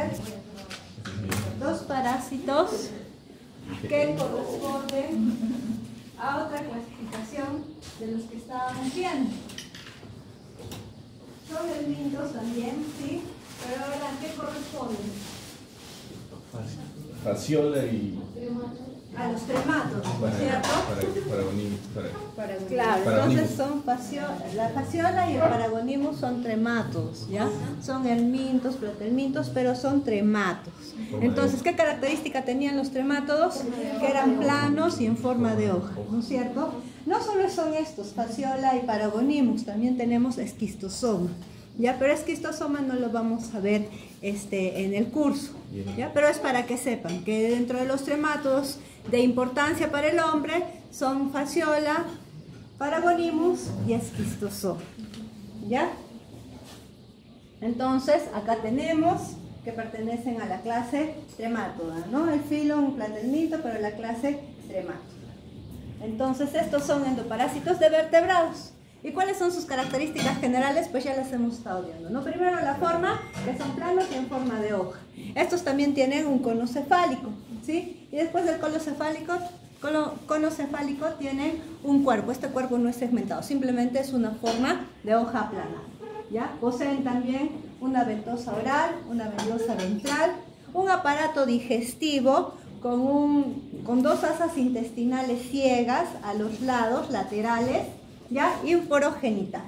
ver dos parásitos que corresponden a otra clasificación de los que estábamos viendo. Son helmintos también, ¿sí? Pero ahora, ¿a qué corresponden? Fasciola y... A los trematos, ¿cierto? Claro, entonces son la fasciola y el paragonimus son trematos, ¿ya? Son helmintos, protelmintos, pero son trematos. Entonces, ¿qué característica tenían los tremátodos? Que eran planos y en forma de hoja, ¿no es cierto? No solo son estos, fasciola y paragonimus, también tenemos esquistosoma. ¿Ya? Pero esquistosoma no lo vamos a ver en el curso, ¿ya? Pero es para que sepan que dentro de los tremátodos de importancia para el hombre son fasciola, paragonimus y esquistosoma, ¿ya? Entonces acá tenemos que pertenecen a la clase tremátoda, ¿no? El filo un platelmito, pero la clase tremátoda. Entonces estos son endoparásitos de vertebrados. ¿Y cuáles son sus características generales? Pues ya las hemos estado viendo, ¿no? Primero la forma, que son planos y en forma de hoja. Estos también tienen un cono cefálico, ¿sí? Y después del cono cefálico tienen un cuerpo. Este cuerpo no es segmentado, simplemente es una forma de hoja plana, ¿ya? Poseen también una ventosa oral, una ventosa ventral, un aparato digestivo con dos asas intestinales ciegas a los lados laterales, ¿ya? Y un poro genital.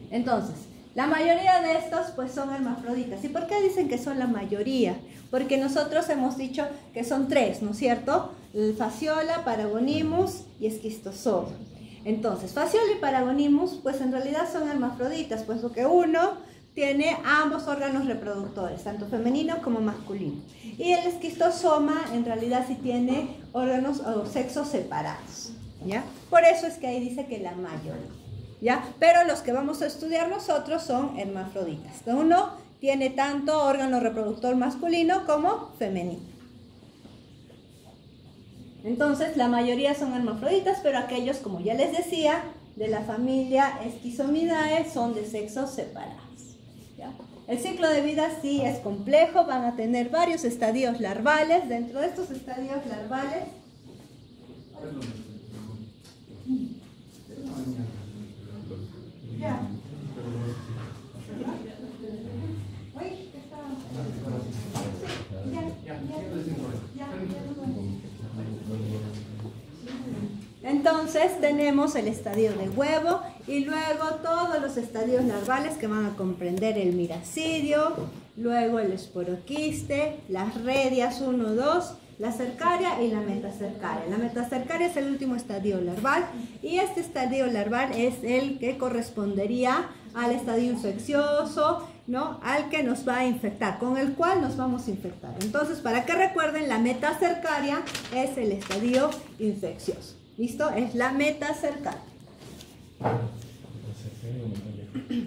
Entonces, la mayoría de estos pues son hermafroditas. ¿Y por qué dicen que son la mayoría? Porque nosotros hemos dicho que son tres, ¿no es cierto? El fasciola, paragonimus y esquistosoma. Entonces, fasciola y paragonimus pues en realidad son hermafroditas, puesto que uno tiene ambos órganos reproductores, tanto femenino como masculino. Y el esquistosoma en realidad sí tiene órganos o sexos separados, ¿ya? Por eso es que ahí dice que la mayoría, ¿ya? Pero los que vamos a estudiar nosotros son hermafroditas. Uno tiene tanto órgano reproductor masculino como femenino. Entonces, la mayoría son hermafroditas, pero aquellos, como ya les decía, de la familia Schizomidae son de sexos separados. ¿Ya? El ciclo de vida sí es complejo, van a tener varios estadios larvales. Dentro de estos estadios larvales entonces tenemos el estadio de huevo y luego todos los estadios larvales que van a comprender el miracidio, luego el esporoquiste, las redias 1, 2, la cercaria y la metacercaria. La metacercaria es el último estadio larval y este estadio larval es el que correspondería al estadio infeccioso, ¿no? Al que nos va a infectar, con el cual nos vamos a infectar. Entonces, para que recuerden, la metacercaria es el estadio infeccioso. ¿Listo? Es la metacercaria.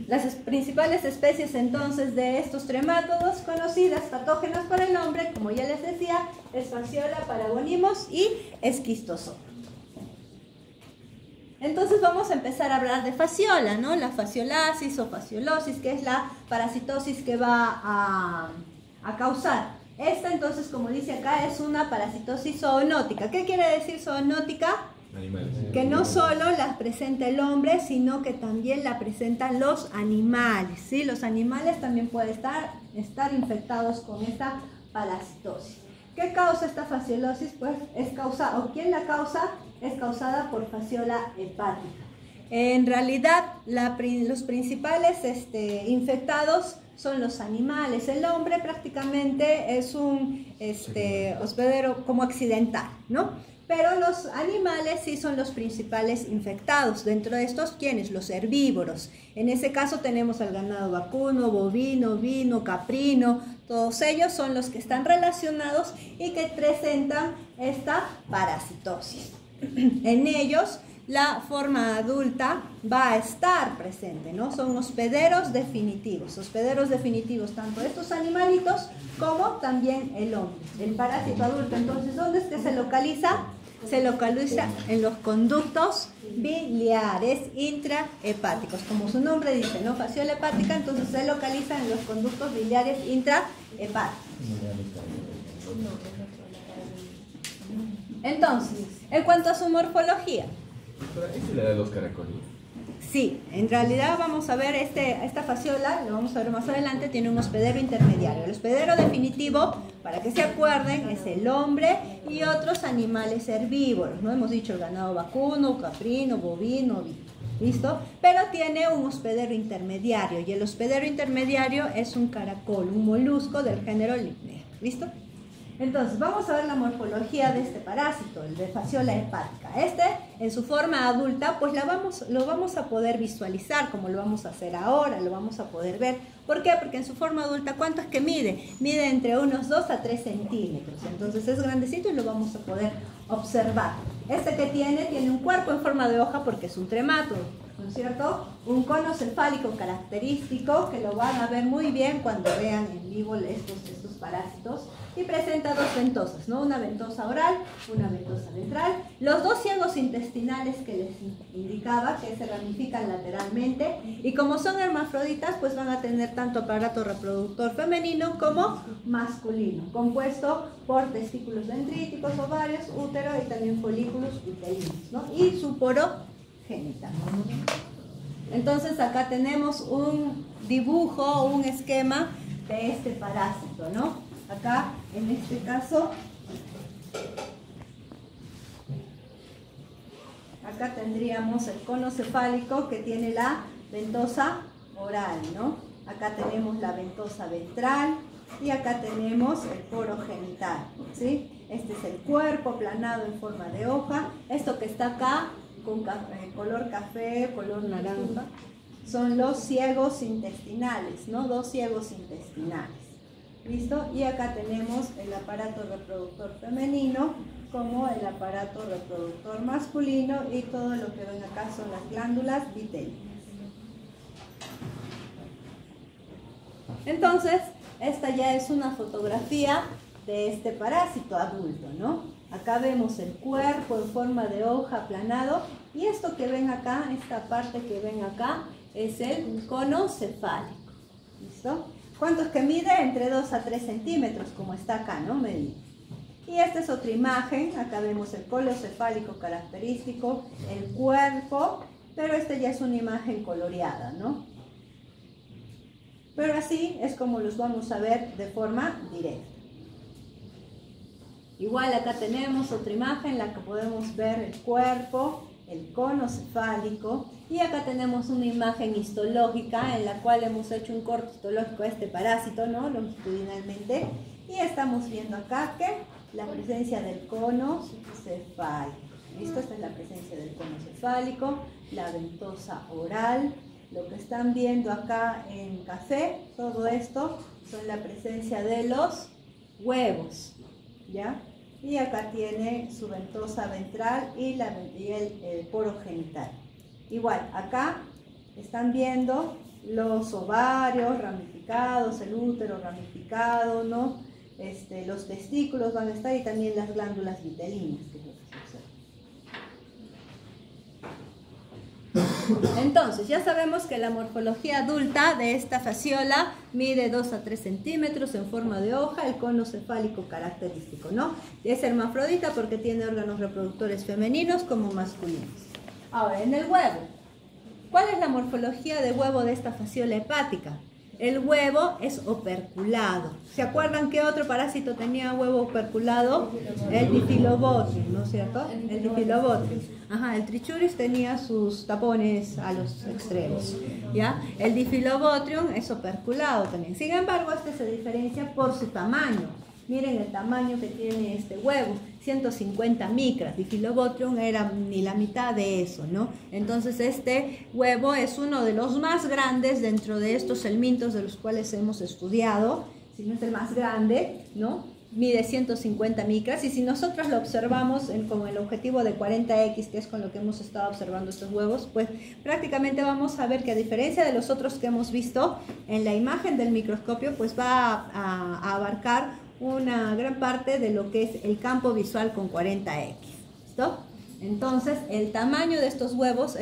Las principales especies entonces de estos tremátodos conocidas, patógenas para el hombre, como ya les decía, es fasciola, paragonimus y esquistosoma. Entonces vamos a empezar a hablar de fasciola, ¿no? La fasciolasis o fasciolosis, que es la parasitosis que va a causar. Esta entonces, como dice acá, es una parasitosis zoonótica. ¿Qué quiere decir zoonótica? Animales. Que no solo las presenta el hombre, sino que también la presentan los animales, ¿sí? Los animales también pueden estar infectados con esta parasitosis. ¿Qué causa esta fasciolosis? Pues es causada, o ¿quién la causa? Es causada por fasciola hepática. En realidad, los principales infectados son los animales. El hombre prácticamente es un hospedero como accidental, ¿no? Pero los animales sí son los principales infectados. Dentro de estos, ¿quiénes? Los herbívoros. En ese caso tenemos al ganado vacuno, bovino, ovino, caprino. Todos ellos son los que están relacionados y que presentan esta parasitosis. En ellos, la forma adulta va a estar presente, ¿no? Son hospederos definitivos tanto estos animalitos como también el hombre, el parásito adulto. Entonces, ¿dónde es que se localiza? Se localiza en los conductos biliares intrahepáticos. Como su nombre dice, ¿no? Fasciola hepática, entonces se localiza en los conductos biliares intrahepáticos. Entonces, en cuanto a su morfología. ¿Esta le da los caracoles? Sí, en realidad vamos a ver esta fasciola, lo vamos a ver más adelante, tiene un hospedero intermediario. El hospedero definitivo, para que se acuerden, es el hombre y otros animales herbívoros, ¿no? Hemos dicho el ganado vacuno, caprino, bovino, ¿listo? Pero tiene un hospedero intermediario y el hospedero intermediario es un caracol, un molusco del género Limnea, ¿listo? Entonces, vamos a ver la morfología de este parásito, el de fasciola hepática. En su forma adulta, pues lo vamos a poder visualizar, como lo vamos a hacer ahora, lo vamos a poder ver. ¿Por qué? Porque en su forma adulta, ¿cuánto es que mide? Mide entre unos 2 a 3 centímetros. Entonces, es grandecito y lo vamos a poder observar. Que tiene un cuerpo en forma de hoja porque es un tremátodo, ¿no es cierto? Un cono cefálico característico, que lo van a ver muy bien cuando vean en vivo estos parásitos. Y presenta 2 ventosas, ¿no? Una ventosa oral, una ventosa ventral. Los 2 ciegos intestinales que les indicaba, que se ramifican lateralmente. Y como son hermafroditas, pues van a tener tanto aparato reproductor femenino como masculino, compuesto por testículos dendríticos, ovarios, útero y también folículos uterinos, ¿no? Y su poro genital. Entonces acá tenemos un dibujo, un esquema de este parásito, ¿no? Acá, en este caso, acá tendríamos el cono cefálico que tiene la ventosa oral, ¿no? Acá tenemos la ventosa ventral y acá tenemos el poro genital, ¿sí? Este es el cuerpo aplanado en forma de hoja. Esto que está acá, con color café, color naranja, son los ciegos intestinales, ¿no? 2 ciegos intestinales. ¿Listo? Y acá tenemos el aparato reproductor femenino como el aparato reproductor masculino y todo lo que ven acá son las glándulas vitélicas. Entonces, esta ya es una fotografía de este parásito adulto, ¿no? Acá vemos el cuerpo en forma de hoja aplanado y esto que ven acá, esta parte que ven acá, es el cono cefálico. ¿Listo? ¿Cuánto es que mide? Entre 2 a 3 centímetros, como está acá, ¿no? Medido. Y esta es otra imagen. Acá vemos el colo cefálico característico, el cuerpo, pero esta ya es una imagen coloreada, ¿no? Pero así es como los vamos a ver de forma directa. Igual acá tenemos otra imagen en la que podemos ver el cuerpo, el cono cefálico, y acá tenemos una imagen histológica en la cual hemos hecho un corte histológico a este parásito, ¿no? Longitudinalmente, y estamos viendo acá que la presencia del cono cefálico. ¿Listo? Esta es la presencia del cono cefálico, la ventosa oral. Lo que están viendo acá en café, todo esto son la presencia de los huevos, ¿ya? Y acá tiene su ventosa ventral y el poro genital. Igual, acá están viendo los ovarios ramificados, el útero ramificado, ¿no? Los testículos van a estar y también las glándulas vitelinas, que es lo que se observa. Entonces, ya sabemos que la morfología adulta de esta fasciola mide 2 a 3 centímetros en forma de hoja, el cono cefálico característico, ¿no? Es hermafrodita porque tiene órganos reproductores femeninos como masculinos. Ahora, en el huevo, ¿cuál es la morfología de huevo de esta fasciola hepática? El huevo es operculado. ¿Se acuerdan qué otro parásito tenía huevo operculado? El Diphyllobotrium, ¿no es cierto? El Diphyllobotrium. Ajá, el Trichuris tenía sus tapones a los extremos, ¿ya? El Diphyllobotrium es operculado también. Sin embargo, este se diferencia por su tamaño. Miren el tamaño que tiene este huevo, 150 micras. Diphyllobotrium era ni la mitad de eso, ¿no? Entonces este huevo es uno de los más grandes dentro de estos helmintos de los cuales hemos estudiado, si no es el más grande, ¿no? Mide 150 micras y si nosotros lo observamos con el objetivo de 40X, que es con lo que hemos estado observando estos huevos, pues prácticamente vamos a ver que a diferencia de los otros que hemos visto en la imagen del microscopio, pues va a abarcar una gran parte de lo que es el campo visual con 40X. ¿Listo? Entonces, el tamaño de estos huevos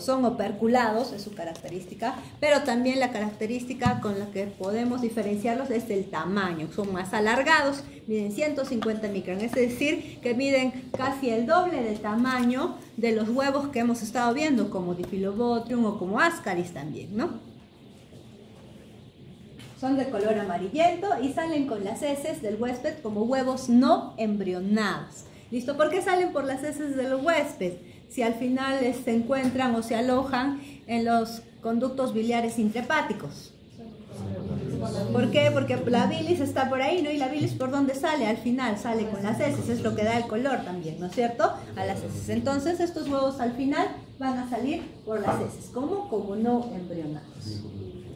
son operculados, es su característica, pero también la característica con la que podemos diferenciarlos es el tamaño, son más alargados, miden 150 micras, es decir, que miden casi el doble del tamaño de los huevos que hemos estado viendo, como Diphyllobotrium o como Ascaris también, ¿no? Son de color amarillento y salen con las heces del huésped como huevos no embrionados. ¿Listo? ¿Por qué salen por las heces del huésped? Si al final se encuentran o se alojan en los conductos biliares intrahepáticos. ¿Por qué? Porque la bilis está por ahí, ¿no? Y la bilis, ¿por dónde sale? Al final sale con las heces, es lo que da el color también, ¿no es cierto? A las heces. Entonces, estos huevos al final van a salir por las heces. ¿Cómo? Como no embrionados.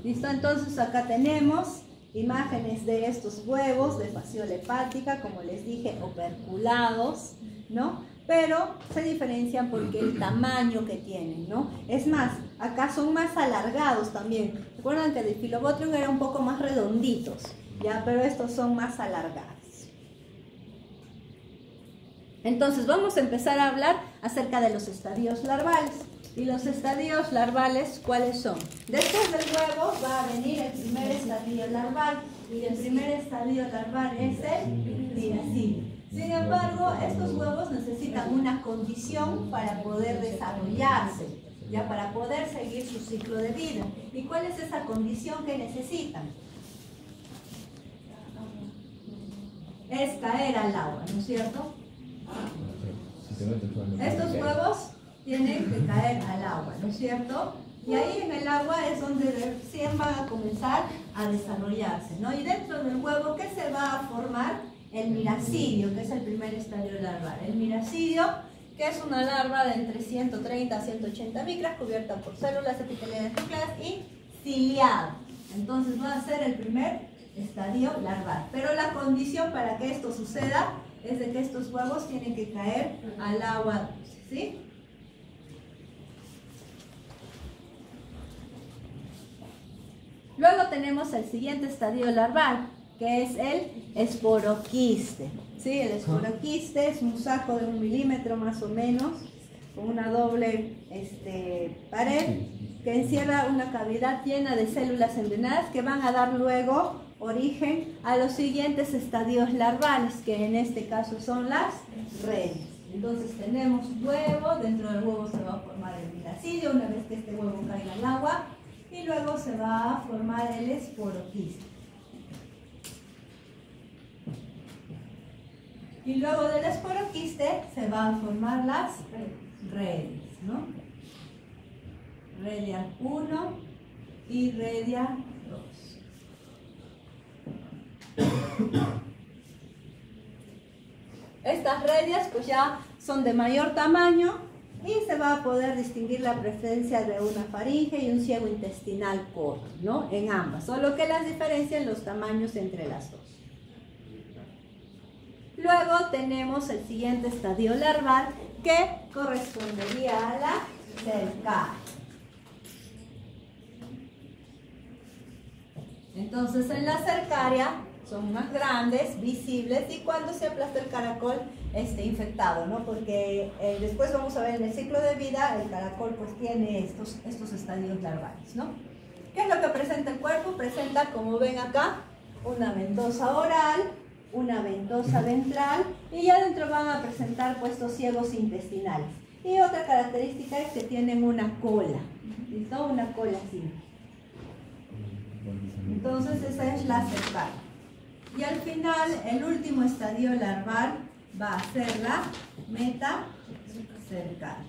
¿Listo? Entonces, acá tenemos imágenes de estos huevos de fasciola hepática, como les dije, operculados, ¿no? Pero se diferencian porque el tamaño que tienen, ¿no? Es más, acá son más alargados también. Recuerdan que el Diphyllobotrium era un poco más redonditos, ¿ya? Pero estos son más alargados. Entonces, vamos a empezar a hablar acerca de los estadios larvales. ¿Y los estadios larvales cuáles son? Después del huevo va a venir el primer estadio larval. Y el primer estadio larval es el miracidio. Sin embargo, estos huevos necesitan una condición para poder desarrollarse, ya para poder seguir su ciclo de vida. ¿Y cuál es esa condición que necesitan? Es caer al agua, ¿no es cierto? Estos huevos tienen que caer al agua, ¿no es cierto? Y ahí en el agua es donde recién van a comenzar a desarrollarse, ¿no? Y dentro del huevo, ¿qué se va a formar? El miracidio, que es el primer estadio larval. El miracidio, que es una larva de entre 130 a 180 micras, cubierta por células epiteliales nucleares y ciliada. Entonces va a ser el primer estadio larval. Pero la condición para que esto suceda es de que estos huevos tienen que caer al agua dulce, ¿sí? Luego tenemos el siguiente estadio larval, que es el esporoquiste. ¿Sí? El esporoquiste es un saco de 1 milímetro más o menos, con una doble pared, que encierra una cavidad llena de células envenenadas que van a dar luego origen a los siguientes estadios larvales, que en este caso son las redes. Entonces tenemos huevo, dentro del huevo se va a formar el miracidio una vez que este huevo caiga al agua, y luego se va a formar el esporoquiste. Y luego del esporoquiste se van a formar las redes, ¿no? Redia 1 y redia 2. Estas redias pues ya son de mayor tamaño y se va a poder distinguir la presencia de una faringe y un ciego intestinal corto, ¿no? En ambas, solo que las diferencian los tamaños entre las dos. Luego tenemos el siguiente estadio larval, que correspondería a la cercaria. Entonces en la cercaria son más grandes, visibles, y cuando se aplasta el caracol esté infectado, ¿no? Porque después vamos a ver en el ciclo de vida, el caracol pues tiene estos estadios larvales, ¿no? ¿Qué es lo que presenta el cuerpo? Presenta, como ven acá, una ventosa oral, una ventosa ventral, y ya dentro van a presentar pues estos ciegos intestinales. Y otra característica es que tienen una cola, ¿listo? Una cola así. Entonces esa es la cercaria. Y al final, el último estadio larval va a ser la metacercaria.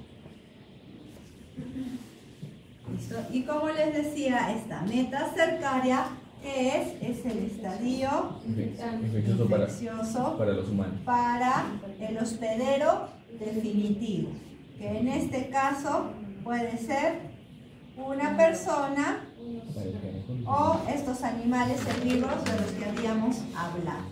¿Listo? Y como les decía, esta metacercaria, ¿qué es? Es el estadio infeccioso para los humanos. Para el hospedero definitivo, que en este caso puede ser una persona o estos animales herbívoros de los que habíamos hablado.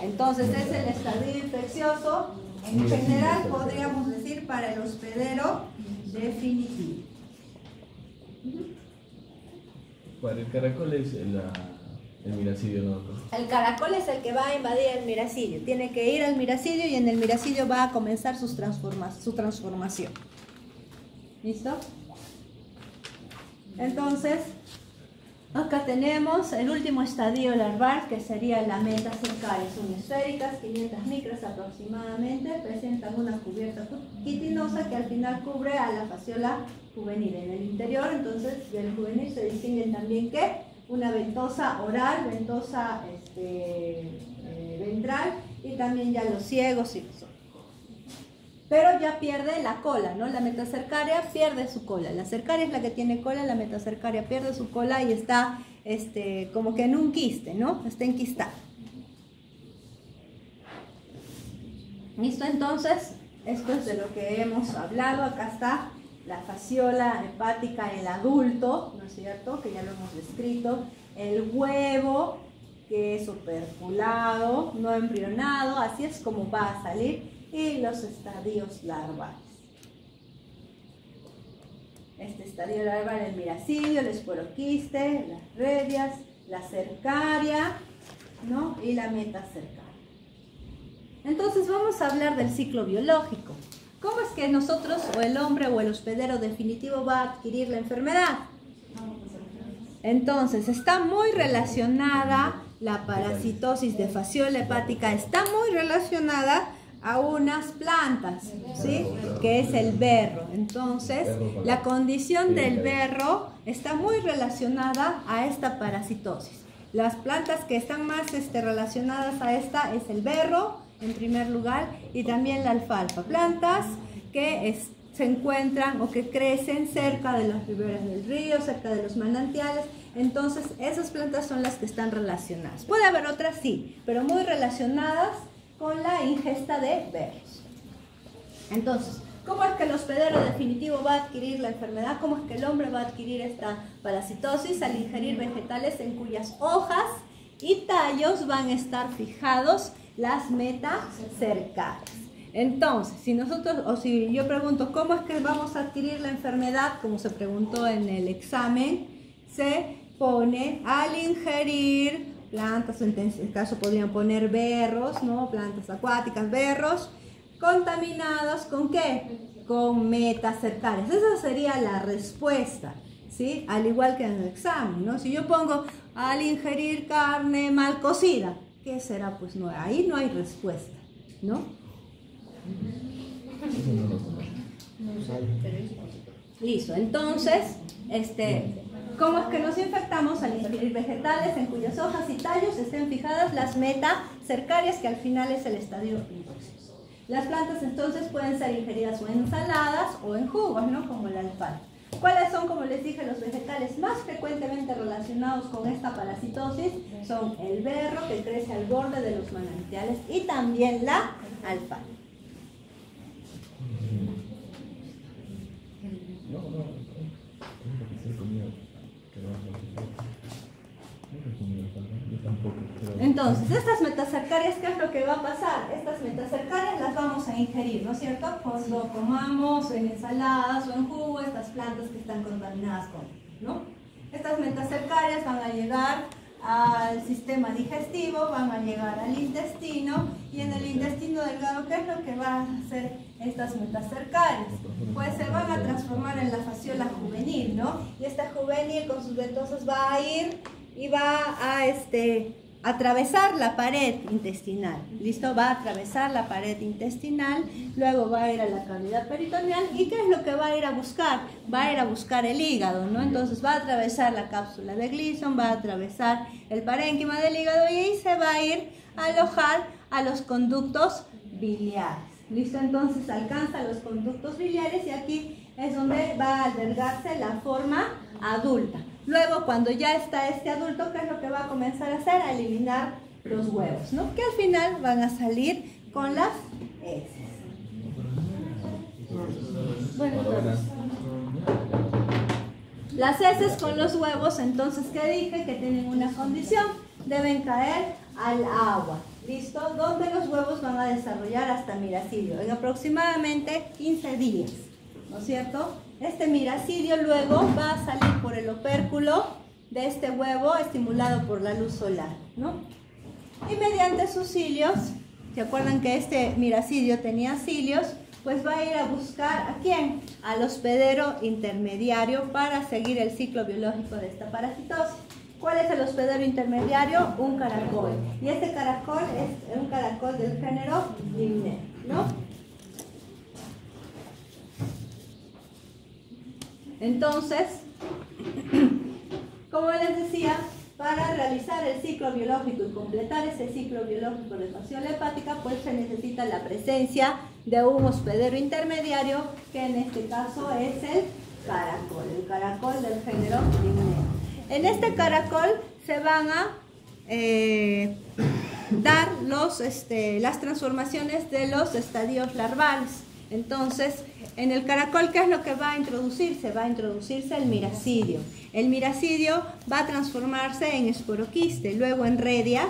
Entonces es el estadio infeccioso, en general podríamos decir para el hospedero definitivo. Para el caracol es El miracidio no. El caracol es el que va a invadir el miracidio. Tiene que ir al miracidio y en el miracidio va a comenzar su transformación. ¿Listo? Entonces, acá tenemos el último estadio larval, que sería la meta cercaria. Son esféricas, 500 micras aproximadamente, presentan una cubierta quitinosa que al final cubre a la fasciola juvenil. En el interior, entonces, del juvenil se distinguen también ¿qué? Una ventosa oral, ventosa ventral y también ya los ciegos y los ojos. Pero ya pierde la cola, ¿no? La metacercaria pierde su cola. La cercaria es la que tiene cola, la metacercaria pierde su cola y está como que en un quiste, ¿no? Está enquistada. ¿Listo? Entonces, esto es de lo que hemos hablado. Acá está la fasciola hepática en el adulto, ¿no es cierto? Que ya lo hemos descrito. El huevo, que es operculado, no embrionado, así es como va a salir. Y los estadios larvales. Este estadio larval, el miracidio, el esporoquiste, las redias, la cercaria, ¿no? Y la metacercaria. Entonces vamos a hablar del ciclo biológico. ¿Cómo es que nosotros, o el hombre o el hospedero definitivo, va a adquirir la enfermedad? Entonces, está muy relacionada la parasitosis de fasciola hepática, está muy relacionada a unas plantas, ¿sí? Que es el berro. Entonces, la condición del berro está muy relacionada a esta parasitosis. Las plantas que están más relacionadas a esta es el berro, en primer lugar, y también la alfalfa. Plantas que se encuentran o que crecen cerca de las riberas del río, cerca de los manantiales. Entonces, esas plantas son las que están relacionadas. Puede haber otras, sí, pero muy relacionadas con la ingesta de berros. Entonces, ¿cómo es que el hospedero definitivo va a adquirir la enfermedad? ¿Cómo es que el hombre va a adquirir esta parasitosis? Al ingerir vegetales en cuyas hojas y tallos van a estar fijados las metacercarias. Entonces, si nosotros, o si yo pregunto, ¿cómo es que vamos a adquirir la enfermedad? Como se preguntó en el examen, se pone al ingerir plantas, en este caso podrían poner berros, ¿no? Plantas acuáticas, berros, contaminados ¿con qué? Con metacercarias. Esa sería la respuesta, ¿sí? Al igual que en el examen, ¿no? Si yo pongo al ingerir carne mal cocida, ¿qué será? Pues no, ahí no hay respuesta, ¿no? Listo, entonces, ¿cómo es que nos infectamos? Al ingerir vegetales en cuyas hojas y tallos estén fijadas las metacercarias, que al final es el estadio infeccioso. Las plantas entonces pueden ser ingeridas o en ensaladas o en jugos, ¿no? Como la alfalfa. ¿Cuáles son, como les dije, los vegetales más frecuentemente relacionados con esta parasitosis? Son el berro, que crece al borde de los manantiales, y también la alfalfa. Entonces, estas metacercarias, ¿qué es lo que va a pasar? Estas metacercarias las vamos a ingerir, ¿no es cierto? Cuando comamos en ensaladas o en jugo estas plantas que están contaminadas con, ¿no? Estas metacercarias van a llegar al sistema digestivo, van a llegar al intestino, y en el intestino delgado, ¿qué es lo que van a hacer estas metacercarias? Pues se van a transformar en la fasciola juvenil, ¿no? Y esta juvenil con sus ventosas va a ir y va a atravesar la pared intestinal. ¿Listo? Va a atravesar la pared intestinal, luego va a ir a la cavidad peritoneal. ¿Y qué es lo que va a ir a buscar? Va a ir a buscar el hígado, ¿no? Entonces va a atravesar la cápsula de Gleason, va a atravesar el parénquima del hígado y ahí se va a ir a alojar a los conductos biliares. ¿Listo? Entonces alcanza los conductos biliares y aquí es donde va a albergarse la forma adulta. Luego, cuando ya está este adulto, ¿qué es lo que va a comenzar a hacer? A eliminar los huevos, ¿no? Que al final van a salir con las heces. Bueno, las heces con los huevos, entonces, ¿qué dije? Que tienen una condición, deben caer al agua. ¿Listo? Donde los huevos van a desarrollar hasta miracidio, en aproximadamente 15 días, ¿no es cierto? Este miracidio luego va a salir por el opérculo de este huevo estimulado por la luz solar, ¿no? Y mediante sus cilios, ¿se acuerdan que este miracidio tenía cilios? Pues va a ir a buscar ¿a quién? Al hospedero intermediario para seguir el ciclo biológico de esta parasitosis. ¿Cuál es el hospedero intermediario? Un caracol. Y este caracol es un caracol del género Limner, ¿no? Entonces, como les decía, para realizar el ciclo biológico y completar ese ciclo biológico de fasciola hepática, pues se necesita la presencia de un hospedero intermediario, que en este caso es el caracol del género Limner. En este caracol se van a dar las transformaciones de los estadios larvales. Entonces, en el caracol, ¿qué es lo que va a introducirse? Va a introducirse el miracidio. El miracidio va a transformarse en esporoquiste, luego en redias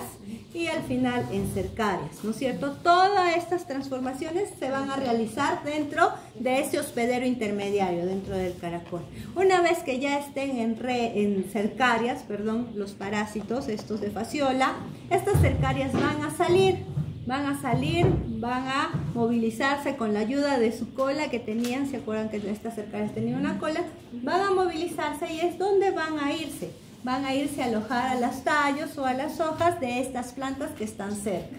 y al final en cercarias, ¿no es cierto? Todas estas transformaciones se van a realizar dentro de ese hospedero intermediario, dentro del caracol. Una vez que ya estén en cercarias, perdón, los parásitos, estos de fasciola, estas cercarias van a salir, van a movilizarse con la ayuda de su cola que tenían. ¿Se acuerdan que estas cercarias tenían una cola? Van a movilizarse y es donde van a irse. Van a irse a alojar a los tallos o a las hojas de estas plantas que están cerca.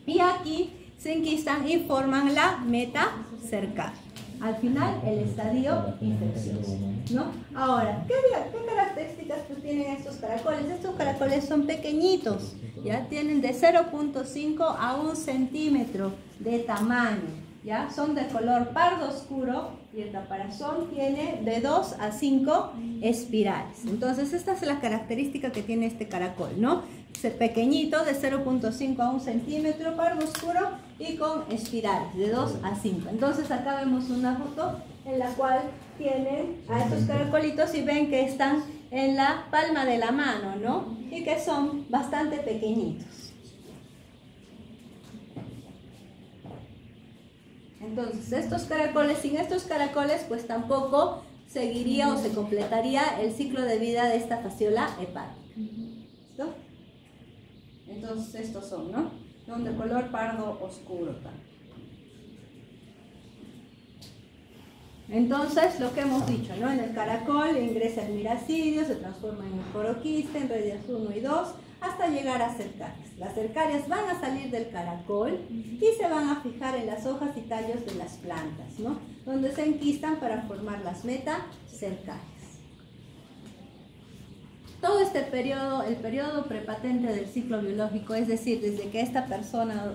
Y aquí se enquistan y forman la meta cercaria. Al final, el estadio infeccioso, ¿no? Ahora, ¿qué características pues tienen estos caracoles? Estos caracoles son pequeñitos, ya tienen de 0.5 a 1 centímetro de tamaño, ya son de color pardo oscuro y el caparazón tiene de 2 a 5 espirales. Entonces, esta es la característica que tiene este caracol, ¿no? Es pequeñito, de 0.5 a 1 centímetro, pardo oscuro y con espirales de 2 a 5. Entonces, acá vemos una foto en la cual tienen a estos caracolitos y ven que están en la palma de la mano, ¿no? Y que son bastante pequeñitos. Entonces, sin estos caracoles, pues tampoco seguiría o se completaría el ciclo de vida de esta fasciola hepática. ¿Listo? Entonces, estos son, ¿no? Son de color pardo oscuro también. Entonces, lo que hemos dicho, ¿no? En el caracol ingresa el miracidio, se transforma en esporoquiste, en redias 1 y 2, hasta llegar a cercarias. Las cercarias van a salir del caracol y se van a fijar en las hojas y tallos de las plantas, ¿no? Donde se enquistan para formar las metacercarias. Todo este periodo, el periodo prepatente del ciclo biológico, es decir, desde que esta persona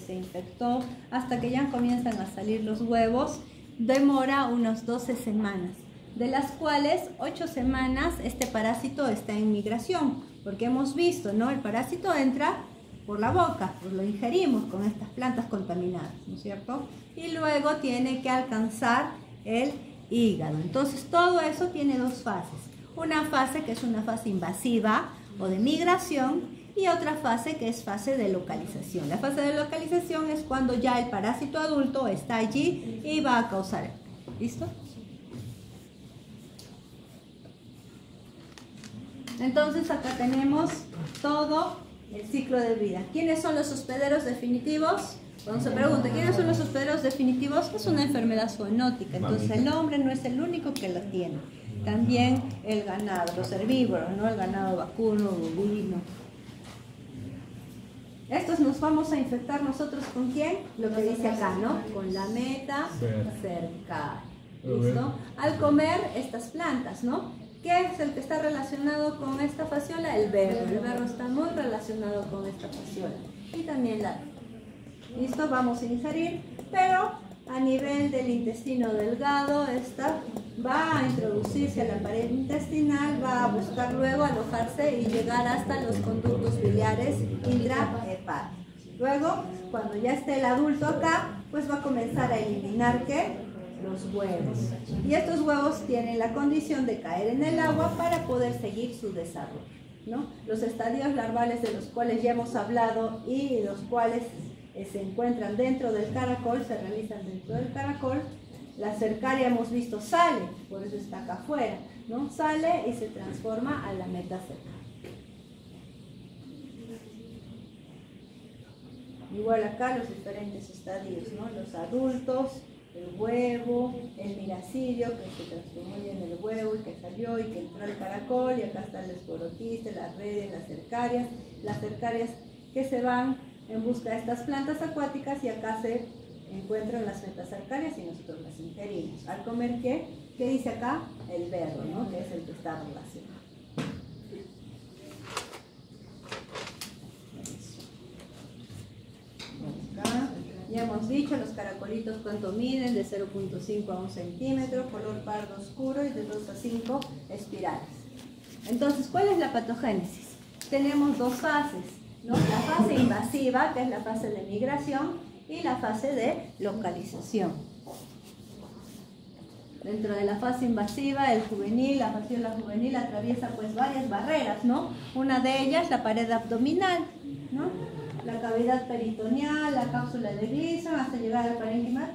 se infectó hasta que ya comienzan a salir los huevos, demora unas 12 semanas, de las cuales 8 semanas este parásito está en migración, porque hemos visto, ¿no? El parásito entra por la boca, pues lo ingerimos con estas plantas contaminadas, ¿no es cierto? Y luego tiene que alcanzar el hígado. Entonces todo eso tiene dos fases. Una fase que es una fase invasiva o de migración y otra fase que es fase de localización. La fase de localización es cuando ya el parásito adulto está allí y va a causar. ¿Listo? Entonces acá tenemos todo el ciclo de vida. ¿Quiénes son los hospederos definitivos? Cuando se pregunta ¿quiénes son los hospederos definitivos? Es una enfermedad zoonótica, entonces el hombre no es el único que la tiene. También el ganado, los herbívoros, ¿no? El ganado vacuno, bovino. Estos nos vamos a infectar nosotros ¿con quién? Lo que dice acá, ¿no? Con la metacercaria. ¿Listo? Al comer estas plantas, ¿no? ¿Qué es el que está relacionado con esta fasciola? El berro. El berro está muy relacionado con esta fasciola. Y también la... ¿Listo? Vamos a ingerir, pero a nivel del intestino delgado, esta va a introducirse a la pared intestinal, va a buscar luego alojarse y llegar hasta los conductos biliares intrahepáticos. Luego, cuando ya esté el adulto acá, pues va a comenzar a eliminar ¿qué? Los huevos. Y estos huevos tienen la condición de caer en el agua para poder seguir su desarrollo, ¿no? Los estadios larvales de los cuales ya hemos hablado y los cuales se encuentran dentro del caracol, se realizan dentro del caracol. La cercaria hemos visto sale, por eso está acá afuera. ¿no? Sale y se transforma a la metacéfala. Igual acá los diferentes estadios, ¿no? Los adultos, el huevo, el miracidio que se transformó en el huevo y que salió y que entró el caracol, y acá está el esporotista, las redes, las cercarias que se van en busca de estas plantas acuáticas, y acá se encuentran las metacercarias y nosotros las ingerimos. Al comer, ¿qué dice acá? El berro, ¿no? Que es el que está relacionado. Acá. Ya hemos dicho, los caracolitos cuánto miden, de 0.5 a 1 centímetro, color pardo oscuro y de 2 a 5 espirales. Entonces, ¿cuál es la patogénesis? Tenemos dos fases, ¿no? La fase invasiva, que es la fase de migración, y la fase de localización. Dentro de la fase invasiva, el juvenil, la fasciola juvenil atraviesa pues varias barreras, ¿no? Una de ellas, la pared abdominal, ¿no? La cavidad peritoneal, la cápsula de Gleason, hasta llegar al parénquima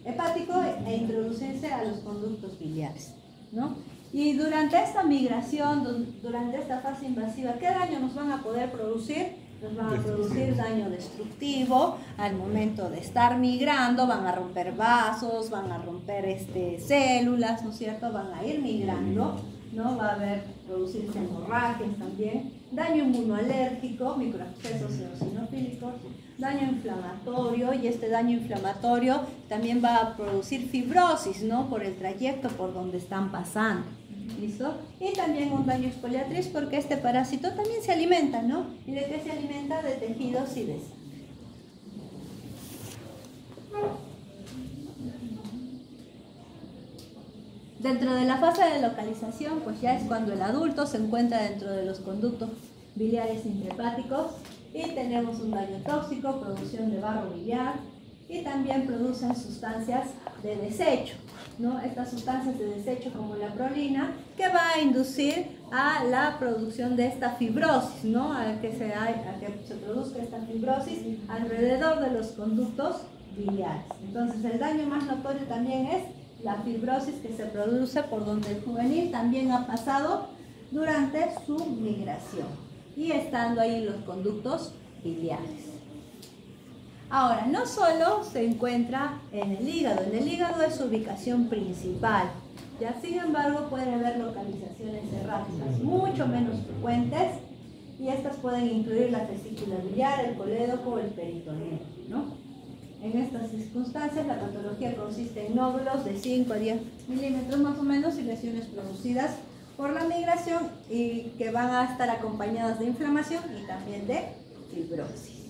hepático e introducirse a los conductos biliares, ¿no? Y durante esta migración, durante esta fase invasiva, ¿qué daño nos van a poder producir? Nos van a producir daño destructivo al momento de estar migrando, van a romper vasos, van a romper células, ¿no es cierto? Van a ir migrando, ¿no? Va a haber producirse hemorragias también, daño inmunoalérgico, microabscesos eosinofílicos, daño inflamatorio, y este daño inflamatorio también va a producir fibrosis, ¿no? Por el trayecto por donde están pasando. ¿Listo? Y también un daño exfoliatriz, porque este parásito también se alimenta, ¿no? ¿Y de qué se alimenta? De tejidos y de sangre. Dentro de la fase de localización, pues ya es cuando el adulto se encuentra dentro de los conductos biliares intrahepáticos y tenemos un daño tóxico, producción de barro biliar, y también producen sustancias de desecho, ¿no? Estas sustancias de desecho como la prolina, que va a inducir a la producción de esta fibrosis, ¿no? A que se produzca esta fibrosis alrededor de los conductos biliares. Entonces el daño más notorio también es la fibrosis que se produce por donde el juvenil también ha pasado durante su migración y estando ahí en los conductos biliares. Ahora, no solo se encuentra en el hígado es su ubicación principal, ya, sin embargo puede haber localizaciones erráticas mucho menos frecuentes, y estas pueden incluir la vesícula biliar, el colédoco o el peritoneo, ¿no? En estas circunstancias la patología consiste en nódulos de 5 a 10 milímetros más o menos y lesiones producidas por la migración y que van a estar acompañadas de inflamación y también de fibrosis.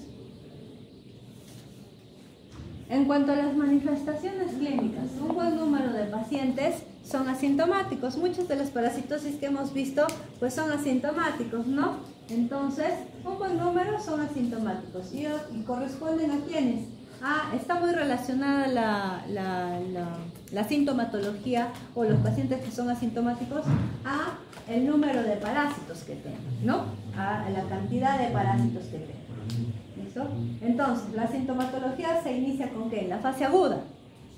En cuanto a las manifestaciones clínicas, un buen número de pacientes son asintomáticos. Muchas de las parasitosis que hemos visto pues son asintomáticos, ¿no? Entonces, un buen número son asintomáticos. ¿Y corresponden a quiénes? Está muy relacionada la sintomatología o los pacientes que son asintomáticos a el número de parásitos que tengan, ¿no? A la cantidad de parásitos que tengan. ¿Listo? Entonces, la sintomatología se inicia con ¿qué? La fase aguda.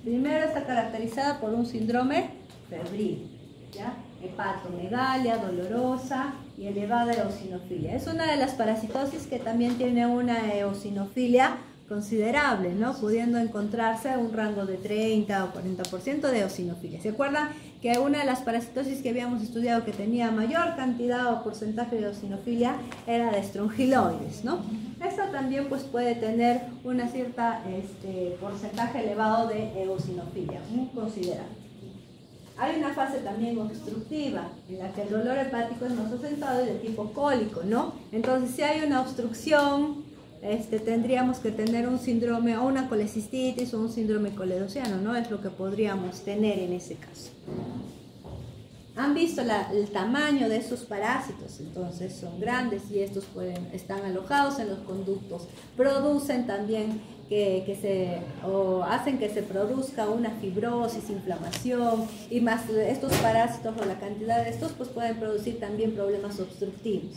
Primero está caracterizada por un síndrome febril, ¿ya? Hepatomegalia dolorosa y elevada eosinofilia. Es una de las parasitosis que también tiene una eosinofilia considerable, ¿no? Pudiendo encontrarse un rango de 30 o 40% de eosinofilia. ¿Se acuerdan que una de las parasitosis que habíamos estudiado que tenía mayor cantidad o porcentaje de eosinofilia era de estrongiloides, ¿no? Esta también pues puede tener una cierta porcentaje elevado de eosinofilia, muy considerable. Hay una fase también obstructiva, en la que el dolor hepático es más acentuado y de tipo cólico, ¿no? Entonces, si hay una obstrucción, tendríamos que tener un síndrome o una colecistitis o un síndrome coledociano, ¿no? Es lo que podríamos tener en ese caso. Han visto el tamaño de esos parásitos, entonces son grandes y estos están alojados en los conductos. Producen también hacen que se produzca una fibrosis, inflamación, y más estos parásitos o la cantidad de estos pues pueden producir también problemas obstructivos.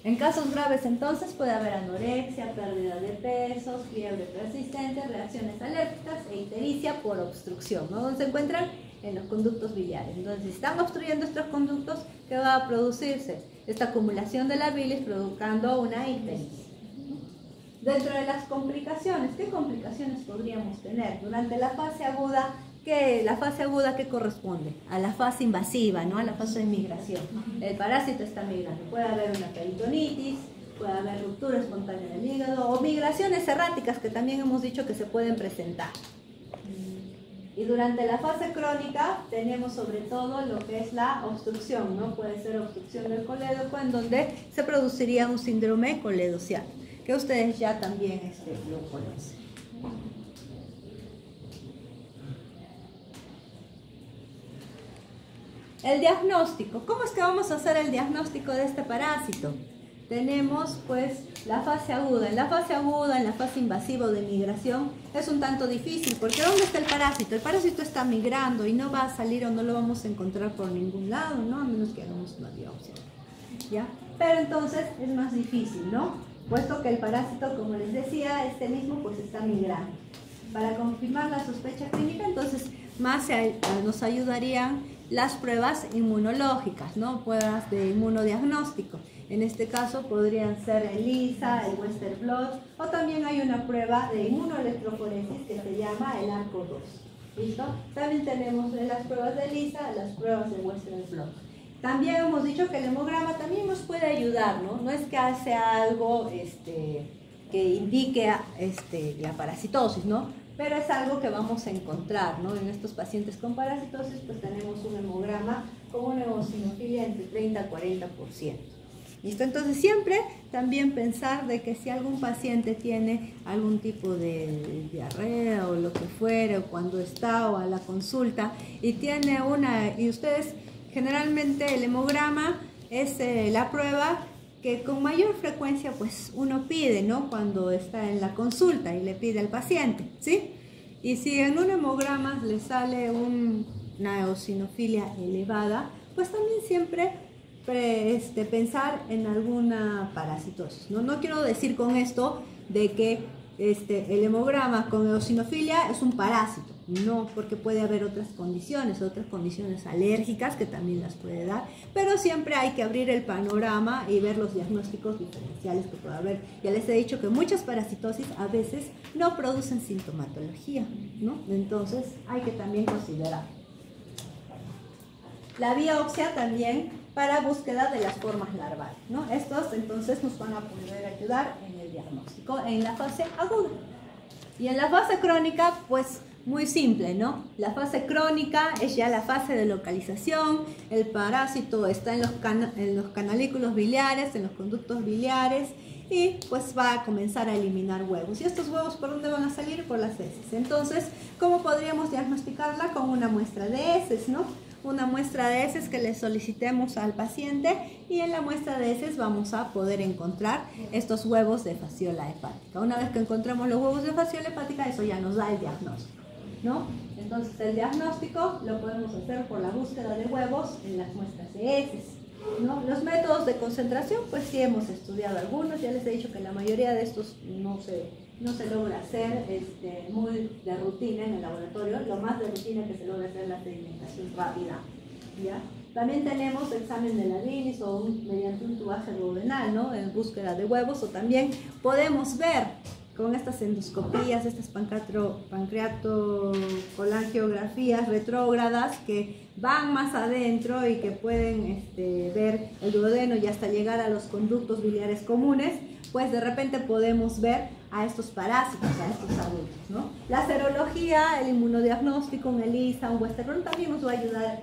En casos graves entonces puede haber anorexia, pérdida de peso, fiebre persistente, reacciones alérgicas e ictericia por obstrucción, ¿no? Donde se encuentran en los conductos biliares. Entonces, si están obstruyendo estos conductos, ¿qué va a producirse? Esta acumulación de la bilis provocando una icteris. Dentro de las complicaciones, ¿qué complicaciones podríamos tener? Durante la fase aguda, ¿qué corresponde? A la fase invasiva, ¿no? A la fase de migración. El parásito está migrando. Puede haber una peritonitis, puede haber ruptura espontánea del hígado o migraciones erráticas que también hemos dicho que se pueden presentar. Y durante la fase crónica tenemos sobre todo lo que es la obstrucción, ¿no? Puede ser obstrucción del colédoco en donde se produciría un síndrome coledocial, que ustedes ya también lo conocen. El diagnóstico. ¿Cómo es que vamos a hacer el diagnóstico de este parásito? Tenemos pues la fase aguda. En la fase aguda, en la fase invasiva o de migración, es un tanto difícil, porque ¿dónde está el parásito? El parásito está migrando y no va a salir o no lo vamos a encontrar por ningún lado, ¿no? A menos que hagamos una biopsia, ¿ya? Pero entonces es más difícil, ¿no? Puesto que el parásito, como les decía, este mismo pues está migrando. Para confirmar la sospecha clínica, entonces más nos ayudarían las pruebas inmunológicas, ¿no? Pruebas de inmunodiagnóstico. En este caso podrían ser el ELISA, el Western blot, o también hay una prueba de inmunoelectroforesis que se llama el ARCO2. ¿Listo? También tenemos las pruebas de ELISA, las pruebas de Western blot. También hemos dicho que el hemograma también nos puede ayudar, ¿no? No es que sea algo que indique la parasitosis, ¿no? Pero es algo que vamos a encontrar, ¿no? En estos pacientes con parasitosis, pues tenemos un hemograma con una eosinofilia entre 30 al 40%. ¿Listo? Entonces siempre también pensar de que si algún paciente tiene algún tipo de diarrea o lo que fuere, o cuando está o a la consulta y tiene y ustedes generalmente el hemograma es la prueba que con mayor frecuencia pues uno pide, ¿no? Cuando está en la consulta y le pide al paciente, ¿sí? Y si en un hemograma le sale una eosinofilia elevada, pues también siempre pensar en alguna parasitosis, ¿no? No quiero decir con esto de que el hemograma con eosinofilia es un parásito, no, porque puede haber otras condiciones alérgicas que también las puede dar, pero siempre hay que abrir el panorama y ver los diagnósticos diferenciales que puede haber. Ya les he dicho que muchas parasitosis a veces no producen sintomatología, ¿no? Entonces hay que también considerar. La biopsia también para búsqueda de las formas larvales, ¿no? Estos entonces nos van a poder ayudar en el diagnóstico en la fase aguda. Y en la fase crónica, pues muy simple, ¿no? La fase crónica es ya la fase de localización, el parásito está en los canalículos biliares, en los conductos biliares, y pues va a comenzar a eliminar huevos. ¿Y estos huevos por dónde van a salir? Por las heces. Entonces, ¿cómo podríamos diagnosticarla? Con una muestra de heces, ¿no? Una muestra de heces que le solicitemos al paciente, y en la muestra de heces vamos a poder encontrar estos huevos de fasciola hepática. Una vez que encontramos los huevos de fasciola hepática, eso ya nos da el diagnóstico, ¿no? Entonces el diagnóstico lo podemos hacer por la búsqueda de huevos en las muestras de heces, ¿no? Los métodos de concentración, pues sí hemos estudiado algunos, ya les he dicho que la mayoría de estos no se logra hacer muy de rutina en el laboratorio. Lo más de rutina que se logra hacer es la sedimentación rápida, ¿ya? También tenemos examen de la bilis o mediante un tubaje duodenal, ¿no? En búsqueda de huevos, o también podemos ver con estas endoscopías, estas pancreatocolangiografías retrógradas que van más adentro y que pueden ver el duodeno y hasta llegar a los conductos biliares comunes, pues de repente podemos ver a estos parásitos, a estos adultos, ¿no? La serología, el inmunodiagnóstico, un ELISA, un Western blot también nos va a ayudar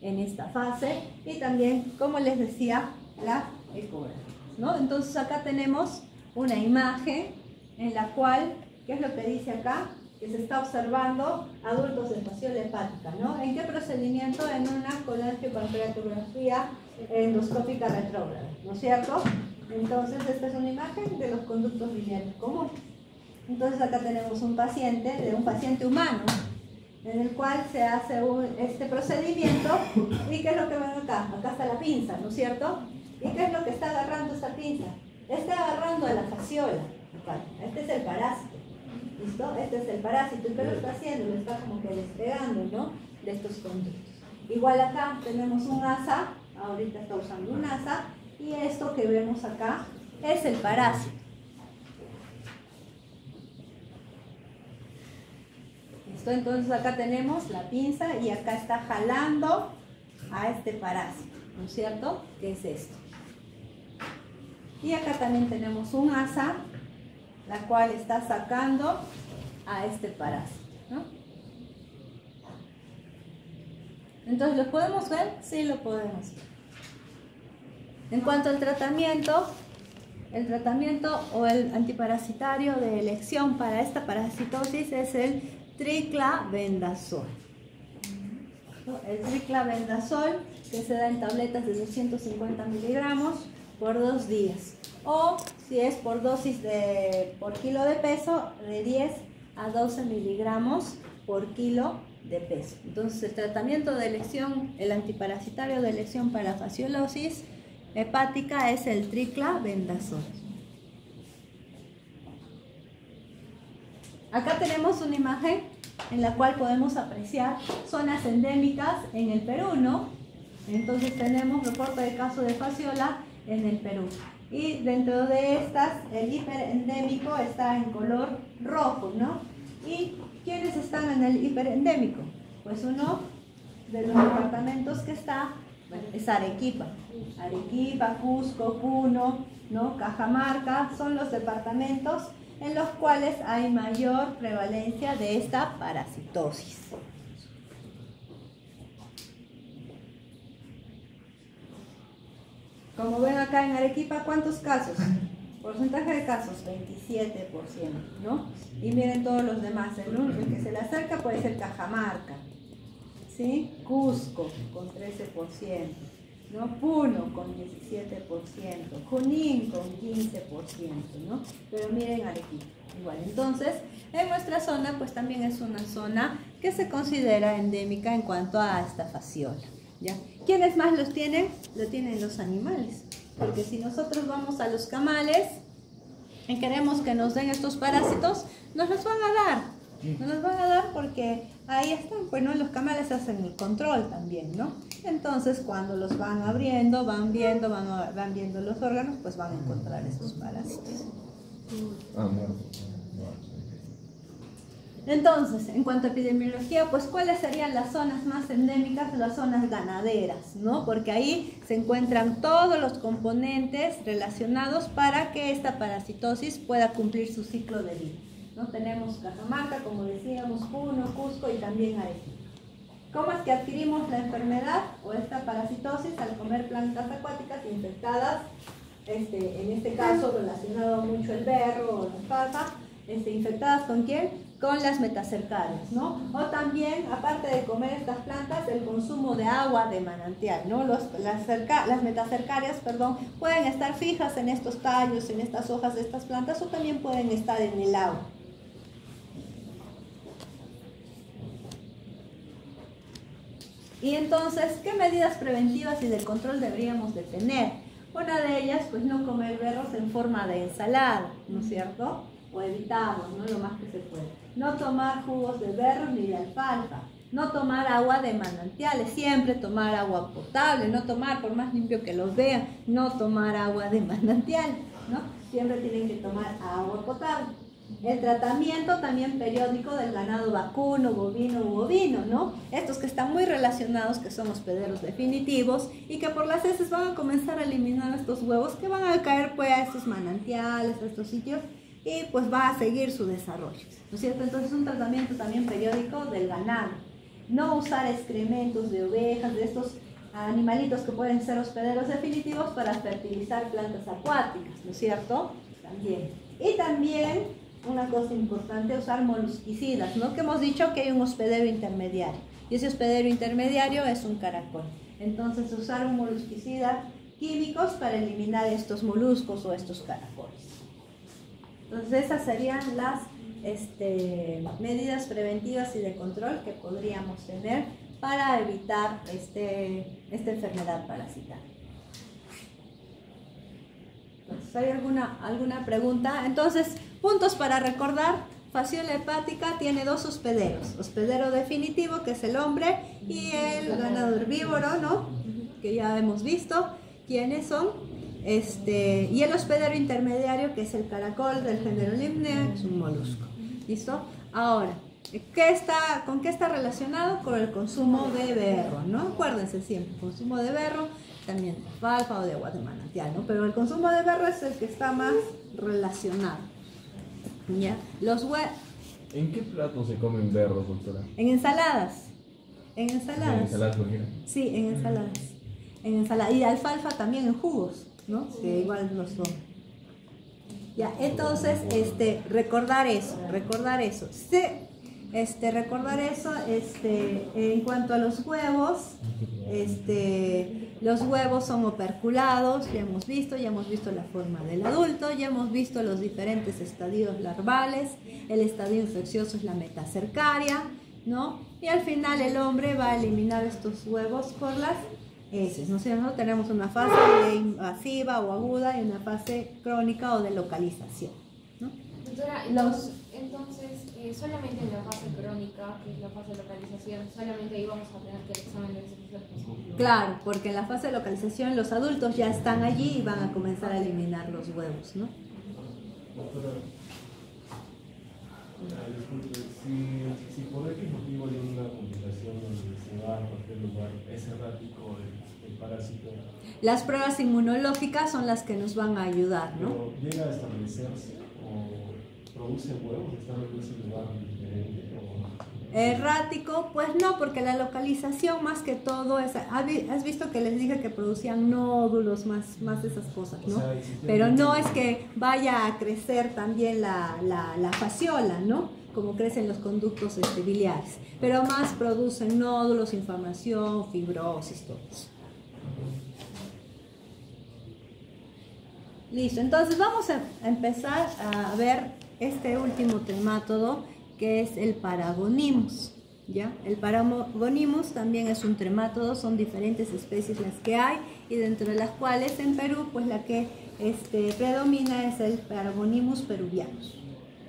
en esta fase, y también, como les decía, la ecografía, ¿no? Entonces acá tenemos una imagen en la cual, ¿qué es lo que dice acá? Que se está observando adultos de fasciola hepática, ¿no? ¿En qué procedimiento? En una colangiopancreatografía endoscópica retrógrada, ¿no es cierto? Entonces esta es una imagen de los conductos biliares comunes. Entonces acá tenemos un paciente humano, en el cual se hace este procedimiento. ¿Y qué es lo que ven acá? Acá está la pinza, ¿no es cierto? ¿Y qué es lo que está agarrando esta pinza? Está agarrando a la fasciola. Este es el parásito, ¿listo? Este es el parásito. ¿Y qué lo está haciendo? Lo está como que despegando, ¿no? de estos conductos. Igual acá tenemos un asa, ahorita está usando un asa, y esto que vemos acá es el parásito. ¿Listo? Entonces acá tenemos la pinza y acá está jalando a este parásito, ¿no es cierto? ¿Qué es esto? Y acá también tenemos un asa, la cual está sacando a este parásito, ¿no? Entonces, ¿lo podemos ver? Sí, lo podemos ver. En cuanto al tratamiento, el tratamiento o el antiparasitario de elección para esta parasitosis es el triclavendazol. El triclavendazol, que se da en tabletas de 250 miligramos por 2 días. O si es por dosis por kilo de peso, de 10 a 12 miligramos por kilo de peso. Entonces, el tratamiento de elección, el antiparasitario de elección para fasciolosis hepática es el triclavendazol. Acá tenemos una imagen en la cual podemos apreciar zonas endémicas en el Perú, ¿no? Entonces tenemos reporte de caso de fasciola en el Perú. Y dentro de estas, el hiperendémico está en color rojo, ¿no? ¿Y quiénes están en el hiperendémico? Pues uno de los departamentos que está, bueno, es Arequipa. Arequipa, Cusco, Puno, ¿no? Cajamarca, son los departamentos en los cuales hay mayor prevalencia de esta parasitosis. Como ven acá en Arequipa, ¿cuántos casos? Porcentaje de casos, 27%, ¿no? Y miren todos los demás, el que se le acerca puede ser Cajamarca, ¿sí? Cusco con 13%, ¿no? Puno con 17%, Junín con 15%, ¿no? Pero miren Arequipa, igual. Entonces, en nuestra zona, pues también es una zona que se considera endémica en cuanto a esta fasciola, ¿ya? ¿Quiénes más los tienen? Lo tienen los animales. Porque si nosotros vamos a los camales y queremos que nos den estos parásitos, nos los van a dar. Nos los van a dar porque ahí están, pues no, los camales hacen el control también, ¿no? Entonces cuando los van abriendo, van viendo los órganos, pues van a encontrar estos parásitos. Entonces, en cuanto a epidemiología, pues ¿cuáles serían las zonas más endémicas? Las zonas ganaderas, ¿no? Porque ahí se encuentran todos los componentes relacionados para que esta parasitosis pueda cumplir su ciclo de vida, ¿no? Tenemos Cajamarca, como decíamos, Puno, Cusco y también Arequipa. ¿Cómo es que adquirimos la enfermedad o esta parasitosis? Al comer plantas acuáticas infectadas, en este caso relacionado mucho el berro o la alfalfa, infectadas ¿con quién? Con las metacercarias, ¿no? O también, aparte de comer estas plantas, el consumo de agua de manantial, ¿no? Las metacercarias, perdón, pueden estar fijas en estos tallos, en estas hojas de estas plantas, o también pueden estar en el agua. Y entonces, ¿qué medidas preventivas y de control deberíamos de tener? Una de ellas, pues no comer berros en forma de ensalada, ¿no es cierto? O evitarlos, ¿no? Lo más que se puede. No tomar jugos de berros ni de alfalfa. No tomar agua de manantiales, siempre tomar agua potable, no tomar, por más limpio que los vean, no tomar agua de manantial, ¿no? Siempre tienen que tomar agua potable. El tratamiento también periódico del ganado vacuno, bovino u ovino, ¿no? Estos que están muy relacionados, que son hospederos definitivos y que por las heces van a comenzar a eliminar estos huevos que van a caer pues a estos manantiales, a estos sitios, y pues va a seguir su desarrollo, ¿no es cierto? Entonces un tratamiento también periódico del ganado. No usar excrementos de ovejas, de estos animalitos que pueden ser hospederos definitivos para fertilizar plantas acuáticas, ¿no es cierto? También. Y también, una cosa importante, usar molusquicidas, ¿no? Que hemos dicho que hay un hospedero intermediario, y ese hospedero intermediario es un caracol. Entonces usar un molusquicida químicos para eliminar estos moluscos o estos caracoles. Entonces esas serían las medidas preventivas y de control que podríamos tener para evitar esta enfermedad parasitaria. Entonces, ¿hay alguna pregunta? Entonces, puntos para recordar. fasciola hepática tiene dos hospederos, hospedero definitivo, que es el hombre, y el ganado herbívoro, ¿no? Que ya hemos visto quiénes son, y el hospedero intermediario, que es el caracol del género Limnea, que es un molusco. ¿Listo? Ahora, ¿con qué está relacionado? Con el consumo de berro, ¿no? Acuérdense siempre, consumo de berro, también de alfalfa o de agua de manantial, ¿no? Pero el consumo de berro es el que está más relacionado. ¿Ya? ¿En qué platos se comen berros, doctora? En ensaladas. En ensaladas. ¿En ensaladas cualquiera? Sí, en ensaladas. En ensalada. Y alfalfa también en jugos, ¿no? Que igual los son. Ya, entonces, recordar eso. Sí, recordar eso, en cuanto a los huevos, los huevos son operculados, ya hemos visto la forma del adulto, ya hemos visto los diferentes estadios larvales, el estadio infeccioso es la metacercaria, ¿no? Y al final el hombre va a eliminar estos huevos por las heces, ¿no es cierto? Tenemos una fase invasiva o aguda y una fase crónica o de localización, ¿no? Doctora, entonces, solamente en la fase crónica, que es la fase de localización, solamente ahí vamos a tener que el examen de desinfección. Claro, porque en la fase de localización los adultos ya están allí y van a comenzar a eliminar los huevos, ¿no? Doctora, disculpe, si por X motivo hay una complicación donde se va a cualquier lugar, es errático el parásito. Las pruebas inmunológicas son las que nos van a ayudar, ¿no? Pero llega a establecerse o produce huevos estando en ese lugar diferente. Errático, pues no, porque la localización más que todo es, has visto que les dije que producían nódulos, más esas cosas, ¿no? O sea, pero no es que vaya a crecer también la fasciola, ¿no? Como crecen los conductos biliares, pero más producen nódulos, inflamación, fibrosis, todo eso. Listo, entonces vamos a empezar a ver este último tremátodo, que es el Paragonimus, ¿ya? El Paragonimus también es un tremátodo, son diferentes especies las que hay, y dentro de las cuales en Perú, pues la que predomina es el Paragonimus peruvianus.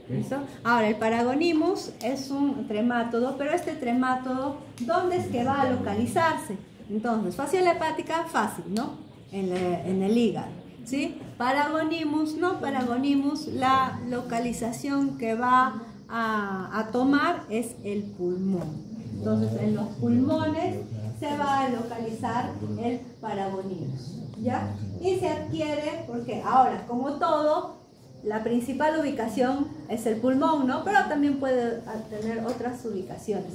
¿Listo? Ahora, el Paragonimus es un tremátodo, pero este tremátodo, ¿dónde es que va a localizarse? Entonces, fasciola hepática, fácil, ¿no? En el hígado, ¿sí? Paragonimus, no Paragonimus, la localización que va a tomar es el pulmón. Entonces, en los pulmones se va a localizar el Paragonimus, ¿ya? Y se adquiere, porque ahora, como todo, la principal ubicación es el pulmón, ¿no? Pero también puede tener otras ubicaciones.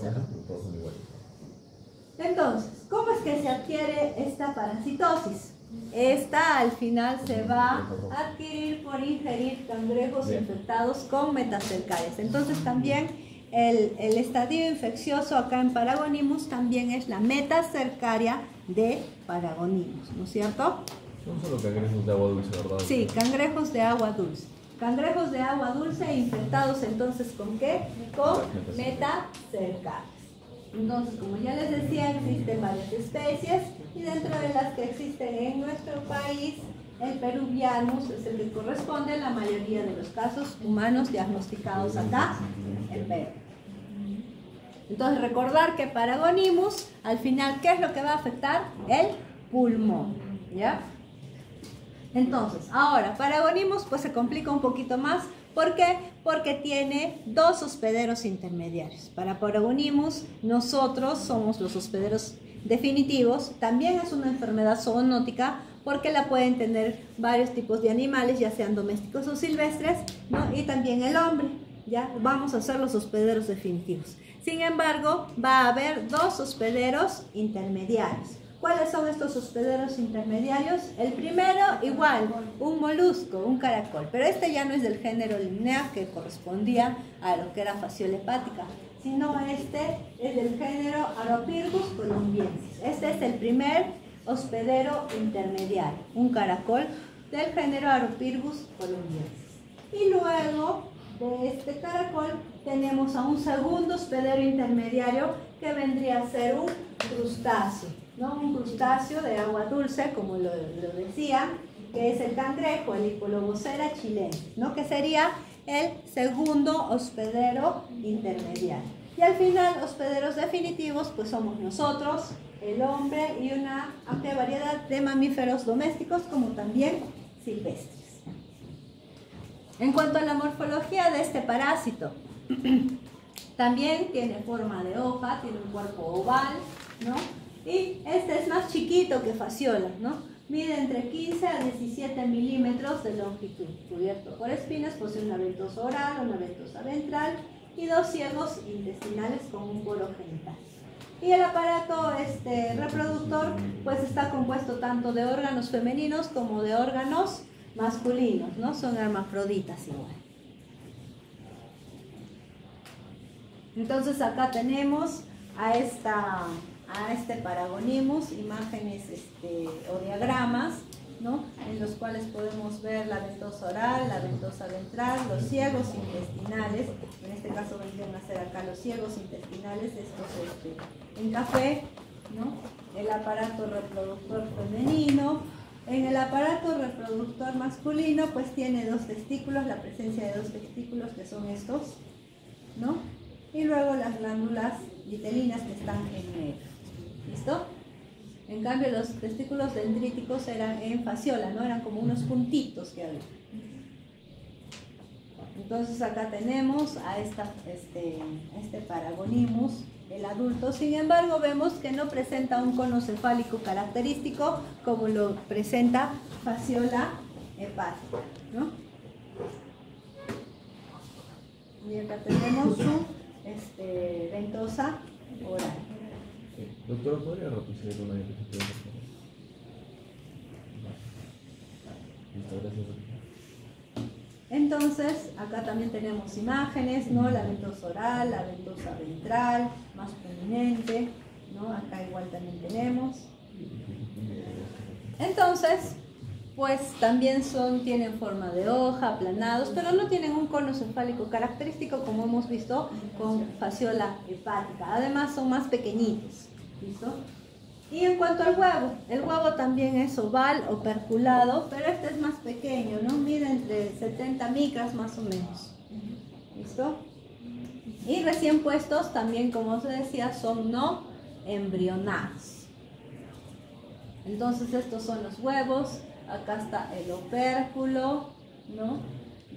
Entonces, ¿cómo es que se adquiere esta parasitosis? Esta al final se va a adquirir por ingerir cangrejos infectados con metacercarias. Entonces también el estadio infeccioso acá en Paragonimus también es la metacercaria de Paragonimus, ¿no es cierto? Son solo cangrejos de agua dulce, ¿verdad? Sí, cangrejos de agua dulce. Cangrejos de agua dulce infectados entonces ¿con qué? Con metacercarias. Entonces, como ya les decía, existen varias especies y dentro de las que existen en nuestro país, el peruvianus es el que corresponde a la mayoría de los casos humanos diagnosticados acá en Perú. Entonces, recordar que Paragonimus, al final, ¿qué es lo que va a afectar? El pulmón, ¿ya? Entonces, ahora, Paragonimus pues se complica un poquito más. ¿Por qué? Porque tiene dos hospederos intermediarios. Para Paragonimus, nosotros somos los hospederos definitivos. También es una enfermedad zoonótica porque la pueden tener varios tipos de animales, ya sean domésticos o silvestres, ¿no? Y también el hombre, ¿ya? Vamos a ser los hospederos definitivos. Sin embargo, va a haber dos hospederos intermediarios. ¿Cuáles son estos hospederos intermediarios? El primero, igual, un molusco, un caracol, pero este ya no es del género Limnea, que correspondía a lo que era fasciola hepática, sino este es del género Aropyrgus columbiensis. Este es el primer hospedero intermediario, un caracol del género Aropyrgus columbiensis. Y luego de este caracol tenemos a un segundo hospedero intermediario que vendría a ser un crustáceo, ¿no? Un crustáceo de agua dulce, como lo decía, que es el cangrejo, el Hippolobosera chilensis, ¿no? Que sería el segundo hospedero intermediario. Y al final, hospederos definitivos, pues somos nosotros, el hombre y una amplia variedad de mamíferos domésticos como también silvestres. En cuanto a la morfología de este parásito, también tiene forma de hoja, tiene un cuerpo oval, ¿no? Y este es más chiquito que Fasciola, ¿no? Mide entre 15 a 17 milímetros de longitud, cubierto por espinas, posee una ventosa oral, una ventosa ventral y 2 ciegos intestinales con un poro genital. Y el aparato reproductor pues está compuesto tanto de órganos femeninos como de órganos masculinos, ¿no? Son hermafroditas igual. Entonces acá tenemos a este Paragonimus, imágenes o diagramas, ¿no? En los cuales podemos ver la ventosa oral, la ventosa ventral, los ciegos intestinales. En este caso vendrían a ser acá los ciegos intestinales, estos en café, ¿no? El aparato reproductor femenino. En el aparato reproductor masculino pues tiene 2 testículos, la presencia de 2 testículos que son estos, ¿no? Y luego las glándulas vitelinas que están en medio. ¿Listo? En cambio los testículos dendríticos eran en Fasciola, ¿no? Eran como unos puntitos que había. Entonces acá tenemos a este Paragonimus, el adulto. Sin embargo, vemos que no presenta un cono cefálico característico como lo presenta Fasciola hepática, ¿no? Y acá tenemos su ventosa oral. Doctora, ¿podría reproducir una diapositiva, por favor? Listo, gracias, doctora. Entonces, acá también tenemos imágenes, ¿no? La ventosa oral, la ventosa ventral, más prominente, ¿no? Acá igual también tenemos. Entonces, pues también tienen forma de hoja, aplanados, pero no tienen un cono cefálico característico como hemos visto con Fasciola hepática. Además son más pequeñitos, ¿listo? Y en cuanto al huevo, el huevo también es oval o perculado, pero este es más pequeño, ¿no? Mide entre 70 micras más o menos, ¿listo? Y recién puestos también, como se decía, son no embrionados. Entonces estos son los huevos. Acá está el opérculo, ¿no?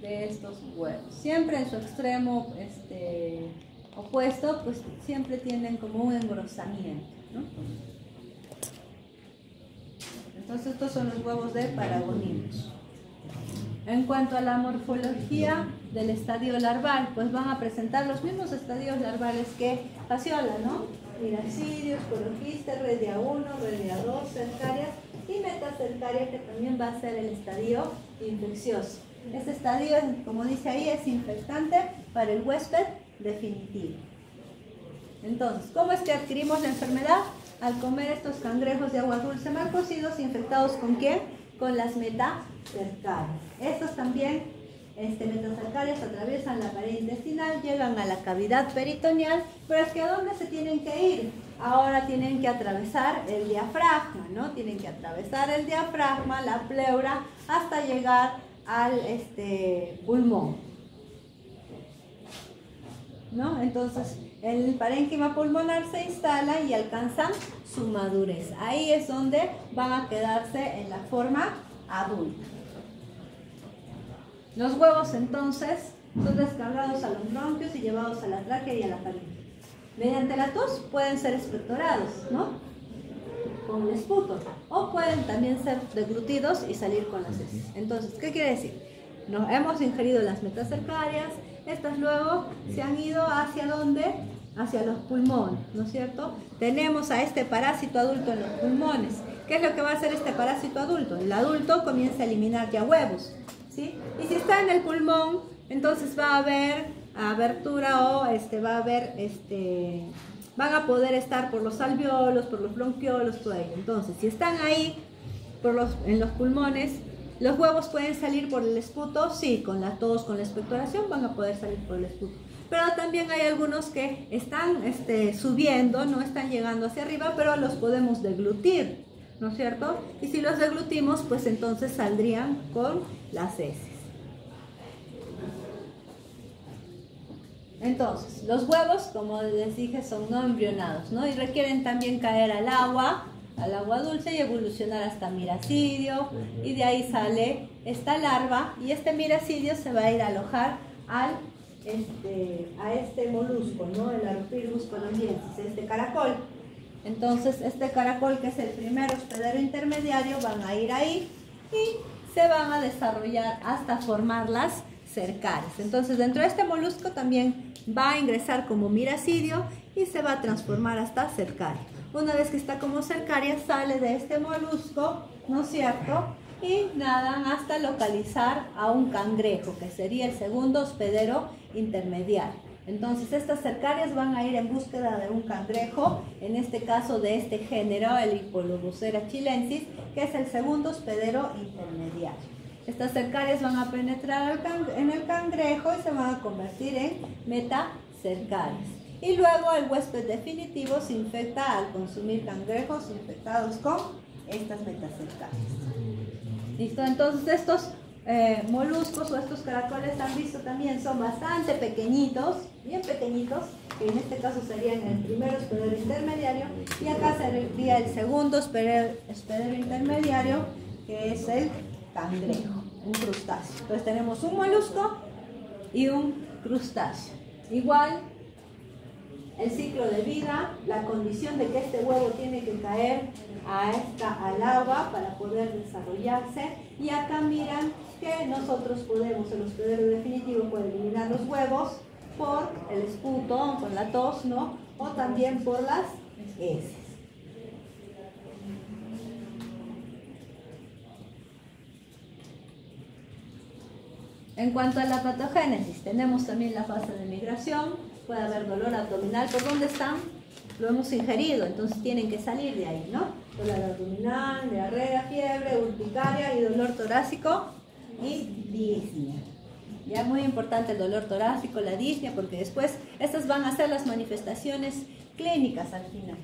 De estos huevos. Siempre en su extremo opuesto, pues siempre tienen como un engrosamiento, ¿no? Entonces estos son los huevos de Paragonimus. En cuanto a la morfología del estadio larval, pues van a presentar los mismos estadios larvales que Fasciola, ¿no? Miracidios, coloquiste, redia 1, redia 2, cercarias y metacercaria, que también va a ser el estadio infeccioso. Este estadio, como dice ahí, es infectante para el huésped definitivo. Entonces, ¿cómo es que adquirimos la enfermedad? Al comer estos cangrejos de agua dulce mal cocidos, infectados ¿con quién? Con las metacercarias. Estos también, metacercarias, atraviesan la pared intestinal, llegan a la cavidad peritoneal, pero es que ¿a dónde se tienen que ir? Ahora tienen que atravesar el diafragma, ¿no? Tienen que atravesar el diafragma, la pleura, hasta llegar al pulmón, ¿no? Entonces, el parénquima pulmonar se instala y alcanzan su madurez. Ahí es donde van a quedarse en la forma adulta. Los huevos entonces son descargados a los bronquios y llevados a la tráquea y a la faringe. Mediante la tos pueden ser expectorados, ¿no? Con un esputo. O pueden también ser deglutidos y salir con las heces. Entonces, ¿qué quiere decir? Nos hemos ingerido las metacercarias. Estas luego se han ido hacia ¿dónde? Hacia los pulmones, ¿no es cierto? Tenemos a este parásito adulto en los pulmones. ¿Qué es lo que va a hacer este parásito adulto? El adulto comienza a eliminar ya huevos, ¿sí? Y si está en el pulmón, entonces va a haber abertura o van a poder estar por los alveolos, por los bronquiolos, todo ello. Entonces, si están ahí en los pulmones, ¿los huevos pueden salir por el esputo? Sí, con la tos, con la expectoración van a poder salir por el esputo. Pero también hay algunos que están subiendo, no están llegando hacia arriba, pero los podemos deglutir, ¿no es cierto? Y si los deglutimos, pues entonces saldrían con las heces. Entonces, los huevos, como les dije, son no embrionados, ¿no? Y requieren también caer al agua dulce y evolucionar hasta miracidio, y de ahí sale esta larva, y este miracidio se va a ir a alojar a este molusco, ¿no? El Aropyrgus colombiensis, este caracol. Entonces, este caracol, que es el primer hospedero intermediario, van a ir ahí y se van a desarrollar hasta formar las cercarias. Entonces, dentro de este molusco también va a ingresar como miracidio y se va a transformar hasta cercaria. Una vez que está como cercaria, sale de este molusco, ¿no es cierto? Y nadan hasta localizar a un cangrejo, que sería el segundo hospedero intermediario. Entonces, estas cercarias van a ir en búsqueda de un cangrejo, en este caso de este género, el Hippolobosera chilensis, que es el segundo hospedero intermediario. Estas cercarias van a penetrar en el cangrejo y se van a convertir en metacercarias. Y luego el huésped definitivo se infecta al consumir cangrejos infectados con estas metacercarias. ¿Listo? Entonces, estos moluscos o estos caracoles, han visto también, son bastante pequeñitos, bien pequeñitos, que en este caso serían el primer hospedero intermediario, y acá sería el segundo hospedero intermediario, que es el cangrejo, un crustáceo. Entonces tenemos un molusco y un crustáceo. Igual, el ciclo de vida, la condición de que este huevo tiene que caer al agua para poder desarrollarse, y acá miran que nosotros podemos, el hospedero definitivo puede eliminar los huevos por el esputo, por la tos, ¿no? O también por las heces. En cuanto a la patogénesis, tenemos también la fase de migración, puede haber dolor abdominal. ¿Por dónde están? Lo hemos ingerido, entonces tienen que salir de ahí, ¿no? Dolor abdominal, diarrea, fiebre, urticaria y dolor torácico y disnea. Ya muy importante el dolor torácico, la disnea, porque después estas van a ser las manifestaciones clínicas al final.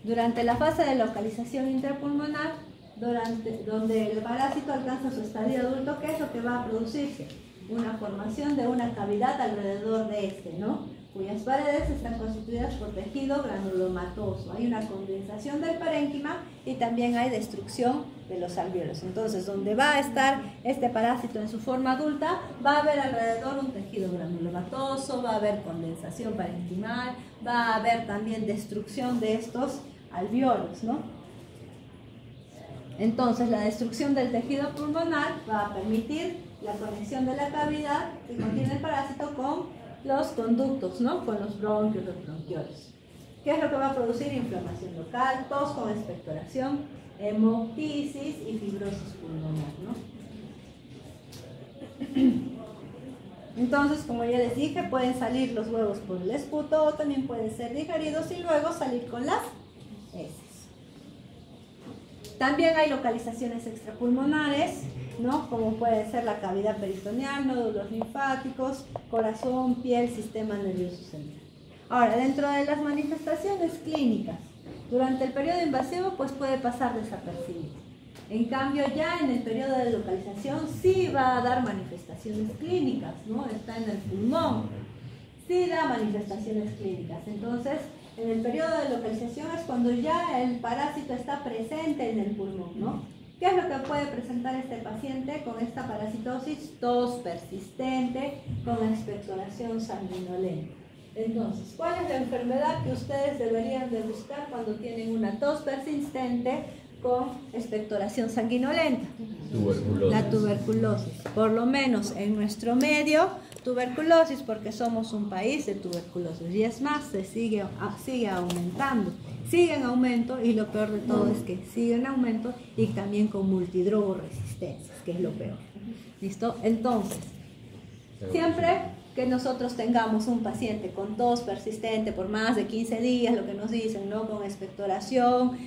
Durante la fase de localización intrapulmonar, donde el parásito alcanza su estadio adulto, ¿qué es lo que va a producirse? Una formación de una cavidad alrededor de este, ¿no? Cuyas paredes están constituidas por tejido granulomatoso. Hay una condensación del parénquima y también hay destrucción de los alvéolos. Entonces, donde va a estar este parásito en su forma adulta, va a haber alrededor un tejido granulomatoso, va a haber condensación parenquimal, va a haber también destrucción de estos alvéolos, ¿no? Entonces, la destrucción del tejido pulmonar va a permitir la conexión de la cavidad que contiene el parásito con los conductos, ¿no? Con los bronquios, los bronquioles. ¿Qué es lo que va a producir? Inflamación local, tos con expectoración, hemoptisis y fibrosis pulmonar, ¿no? Entonces, como ya les dije, pueden salir los huevos por el esputo o también pueden ser digeridos y luego salir con las heces. También hay localizaciones extrapulmonares, ¿no? Como puede ser la cavidad peritoneal, nódulos linfáticos, corazón, piel, sistema nervioso central. Ahora, dentro de las manifestaciones clínicas, durante el periodo invasivo, pues puede pasar desapercibido. En cambio, ya en el periodo de localización sí va a dar manifestaciones clínicas, ¿no? Está en el pulmón, sí da manifestaciones clínicas. Entonces, en el periodo de localización es cuando ya el parásito está presente en el pulmón, ¿no? ¿Qué es lo que puede presentar este paciente con esta parasitosis? Tos persistente con expectoración sanguinolenta. Entonces, ¿cuál es la enfermedad que ustedes deberían de buscar cuando tienen una tos persistente con expectoración sanguinolenta? Tuberculosis. La tuberculosis. Por lo menos en nuestro medio, tuberculosis, porque somos un país de tuberculosis. Y es más, sigue aumentando. Sigue en aumento, y lo peor de todo es que sigue en aumento y también con multidrogoresistencias, que es lo peor. ¿Listo? Entonces, siempre que nosotros tengamos un paciente con tos persistente por más de 15 días, lo que nos dicen, ¿no? Con expectoración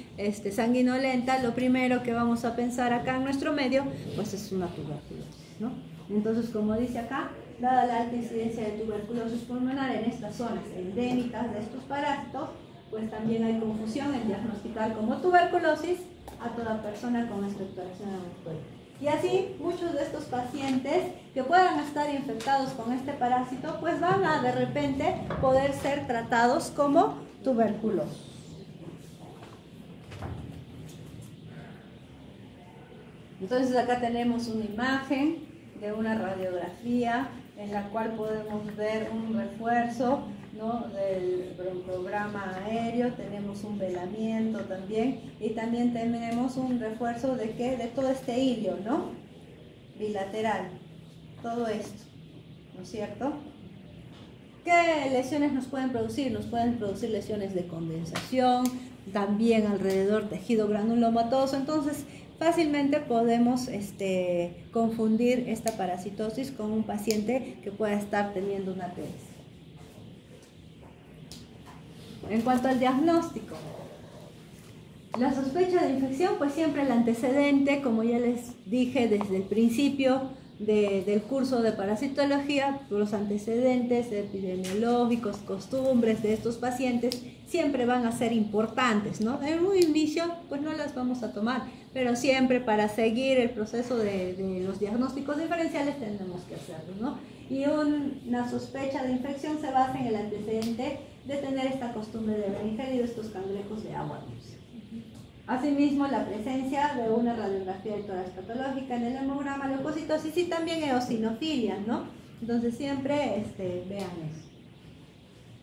sanguinolenta, lo primero que vamos a pensar acá en nuestro medio, pues es una tuberculosis, ¿no? Entonces, como dice acá, dada la alta incidencia de tuberculosis pulmonar en estas zonas endémicas de estos parásitos, pues también hay confusión en diagnosticar como tuberculosis a toda persona con expectoración agustosa. Y así muchos de estos pacientes que puedan estar infectados con este parásito, pues van a de repente poder ser tratados como tuberculosos. Entonces acá tenemos una imagen de una radiografía en la cual podemos ver un refuerzo, ¿no?, del programa aéreo, tenemos un velamiento también, y también tenemos un refuerzo de ¿qué? De todo este hilio, ¿no?, bilateral, todo esto, ¿no es cierto? ¿Qué lesiones nos pueden producir? Nos pueden producir lesiones de condensación, también alrededor tejido granulomatoso. Entonces fácilmente podemos confundir esta parasitosis con un paciente que pueda estar teniendo una TBC. En cuanto al diagnóstico, la sospecha de infección, pues siempre el antecedente, como ya les dije desde el principio del curso de parasitología, los antecedentes epidemiológicos, costumbres de estos pacientes siempre van a ser importantes, ¿no? En un inicio, pues no las vamos a tomar, pero siempre para seguir el proceso de los diagnósticos diferenciales tenemos que hacerlo, ¿no? Y una sospecha de infección se basa en el antecedente de tener esta costumbre de haber ingerido estos cangrejos de agua dulce. Asimismo, la presencia de una radiografía de tórax patológica en el hemograma, leucocitosis y también eosinofilia, ¿no? Entonces siempre vean eso.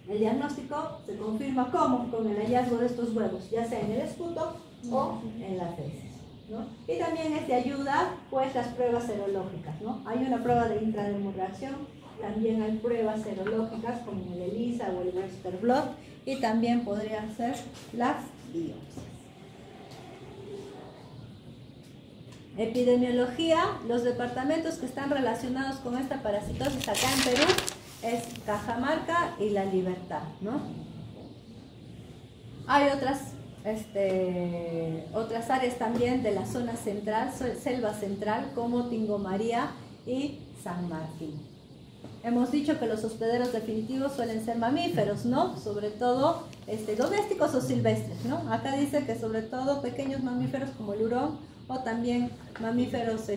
El diagnóstico se confirma ¿cómo? Con el hallazgo de estos huevos, ya sea en el esputo o en las heces, ¿no? Y también es de ayuda, pues, las pruebas serológicas, ¿no? Hay una prueba de intradermoreacción, también hay pruebas serológicas como el ELISA o el Webster Blot, y también podrían ser las biopsias. Epidemiología, los departamentos que están relacionados con esta parasitosis acá en Perú es Cajamarca y La Libertad, ¿no? Hay otras áreas también de la zona central, selva central, como Tingomaría y San Martín. Hemos dicho que los hospederos definitivos suelen ser mamíferos, ¿no? Sobre todo domésticos o silvestres, ¿no? Acá dice que sobre todo pequeños mamíferos como el hurón, o también mamíferos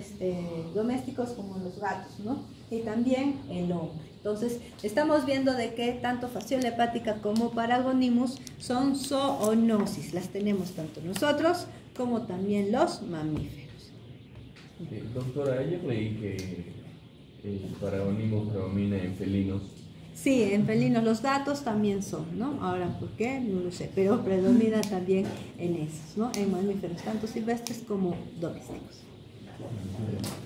domésticos como los gatos, ¿no? Y también el hombre. Entonces, estamos viendo de que tanto fasciola hepática como Paragonimus son zoonosis. Las tenemos tanto nosotros como también los mamíferos. Doctora, ayer leí que el Paragonimus predomina en felinos. Sí, en felinos, los gatos también son, ¿no? Ahora, ¿por qué? No lo sé, pero predomina también en esos, ¿no? En mamíferos, tanto silvestres como domésticos.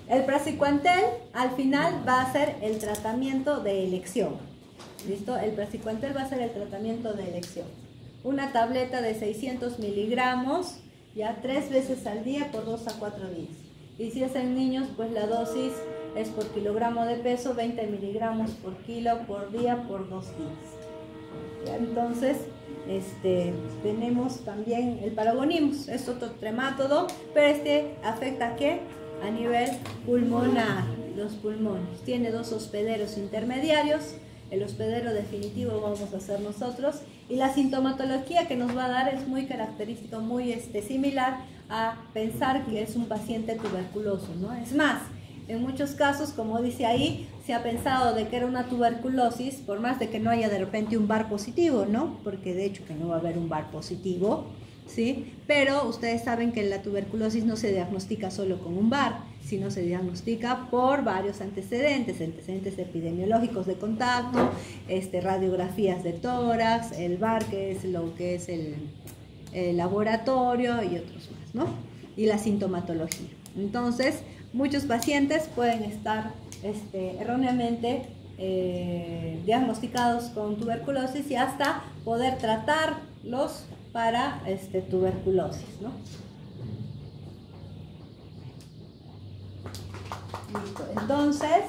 El praziquantel, al final, va a ser el tratamiento de elección. ¿Listo? El praziquantel va a ser el tratamiento de elección. Una tableta de 600 miligramos, ya 3 veces al día por 2 a 4 días. Y si es en niños, pues la dosis es por kilogramo de peso, 20 miligramos por kilo por día por 2 días. ¿Ya? Entonces, tenemos también el Paragonimus, es otro tremátodo, pero afecta ¿a qué? A nivel pulmonar, los pulmones. Tiene 2 hospederos intermediarios, el hospedero definitivo vamos a hacer nosotros, y la sintomatología que nos va a dar es muy característica, muy similar a pensar que es un paciente tuberculoso, ¿no? Es más, en muchos casos, como dice ahí, se ha pensado de que era una tuberculosis, por más de que no haya de repente un VAR positivo, ¿no? Porque de hecho que no va a haber un VAR positivo, ¿sí? Pero ustedes saben que la tuberculosis no se diagnostica solo con un VAR, sino se diagnostica por varios antecedentes epidemiológicos de contacto, radiografías de tórax, el VAR, que es lo que es el laboratorio y otros más, ¿no? Y la sintomatología. Entonces, muchos pacientes pueden estar erróneamente diagnosticados con tuberculosis y hasta poder tratarlos para tuberculosis, ¿no? Listo. Entonces,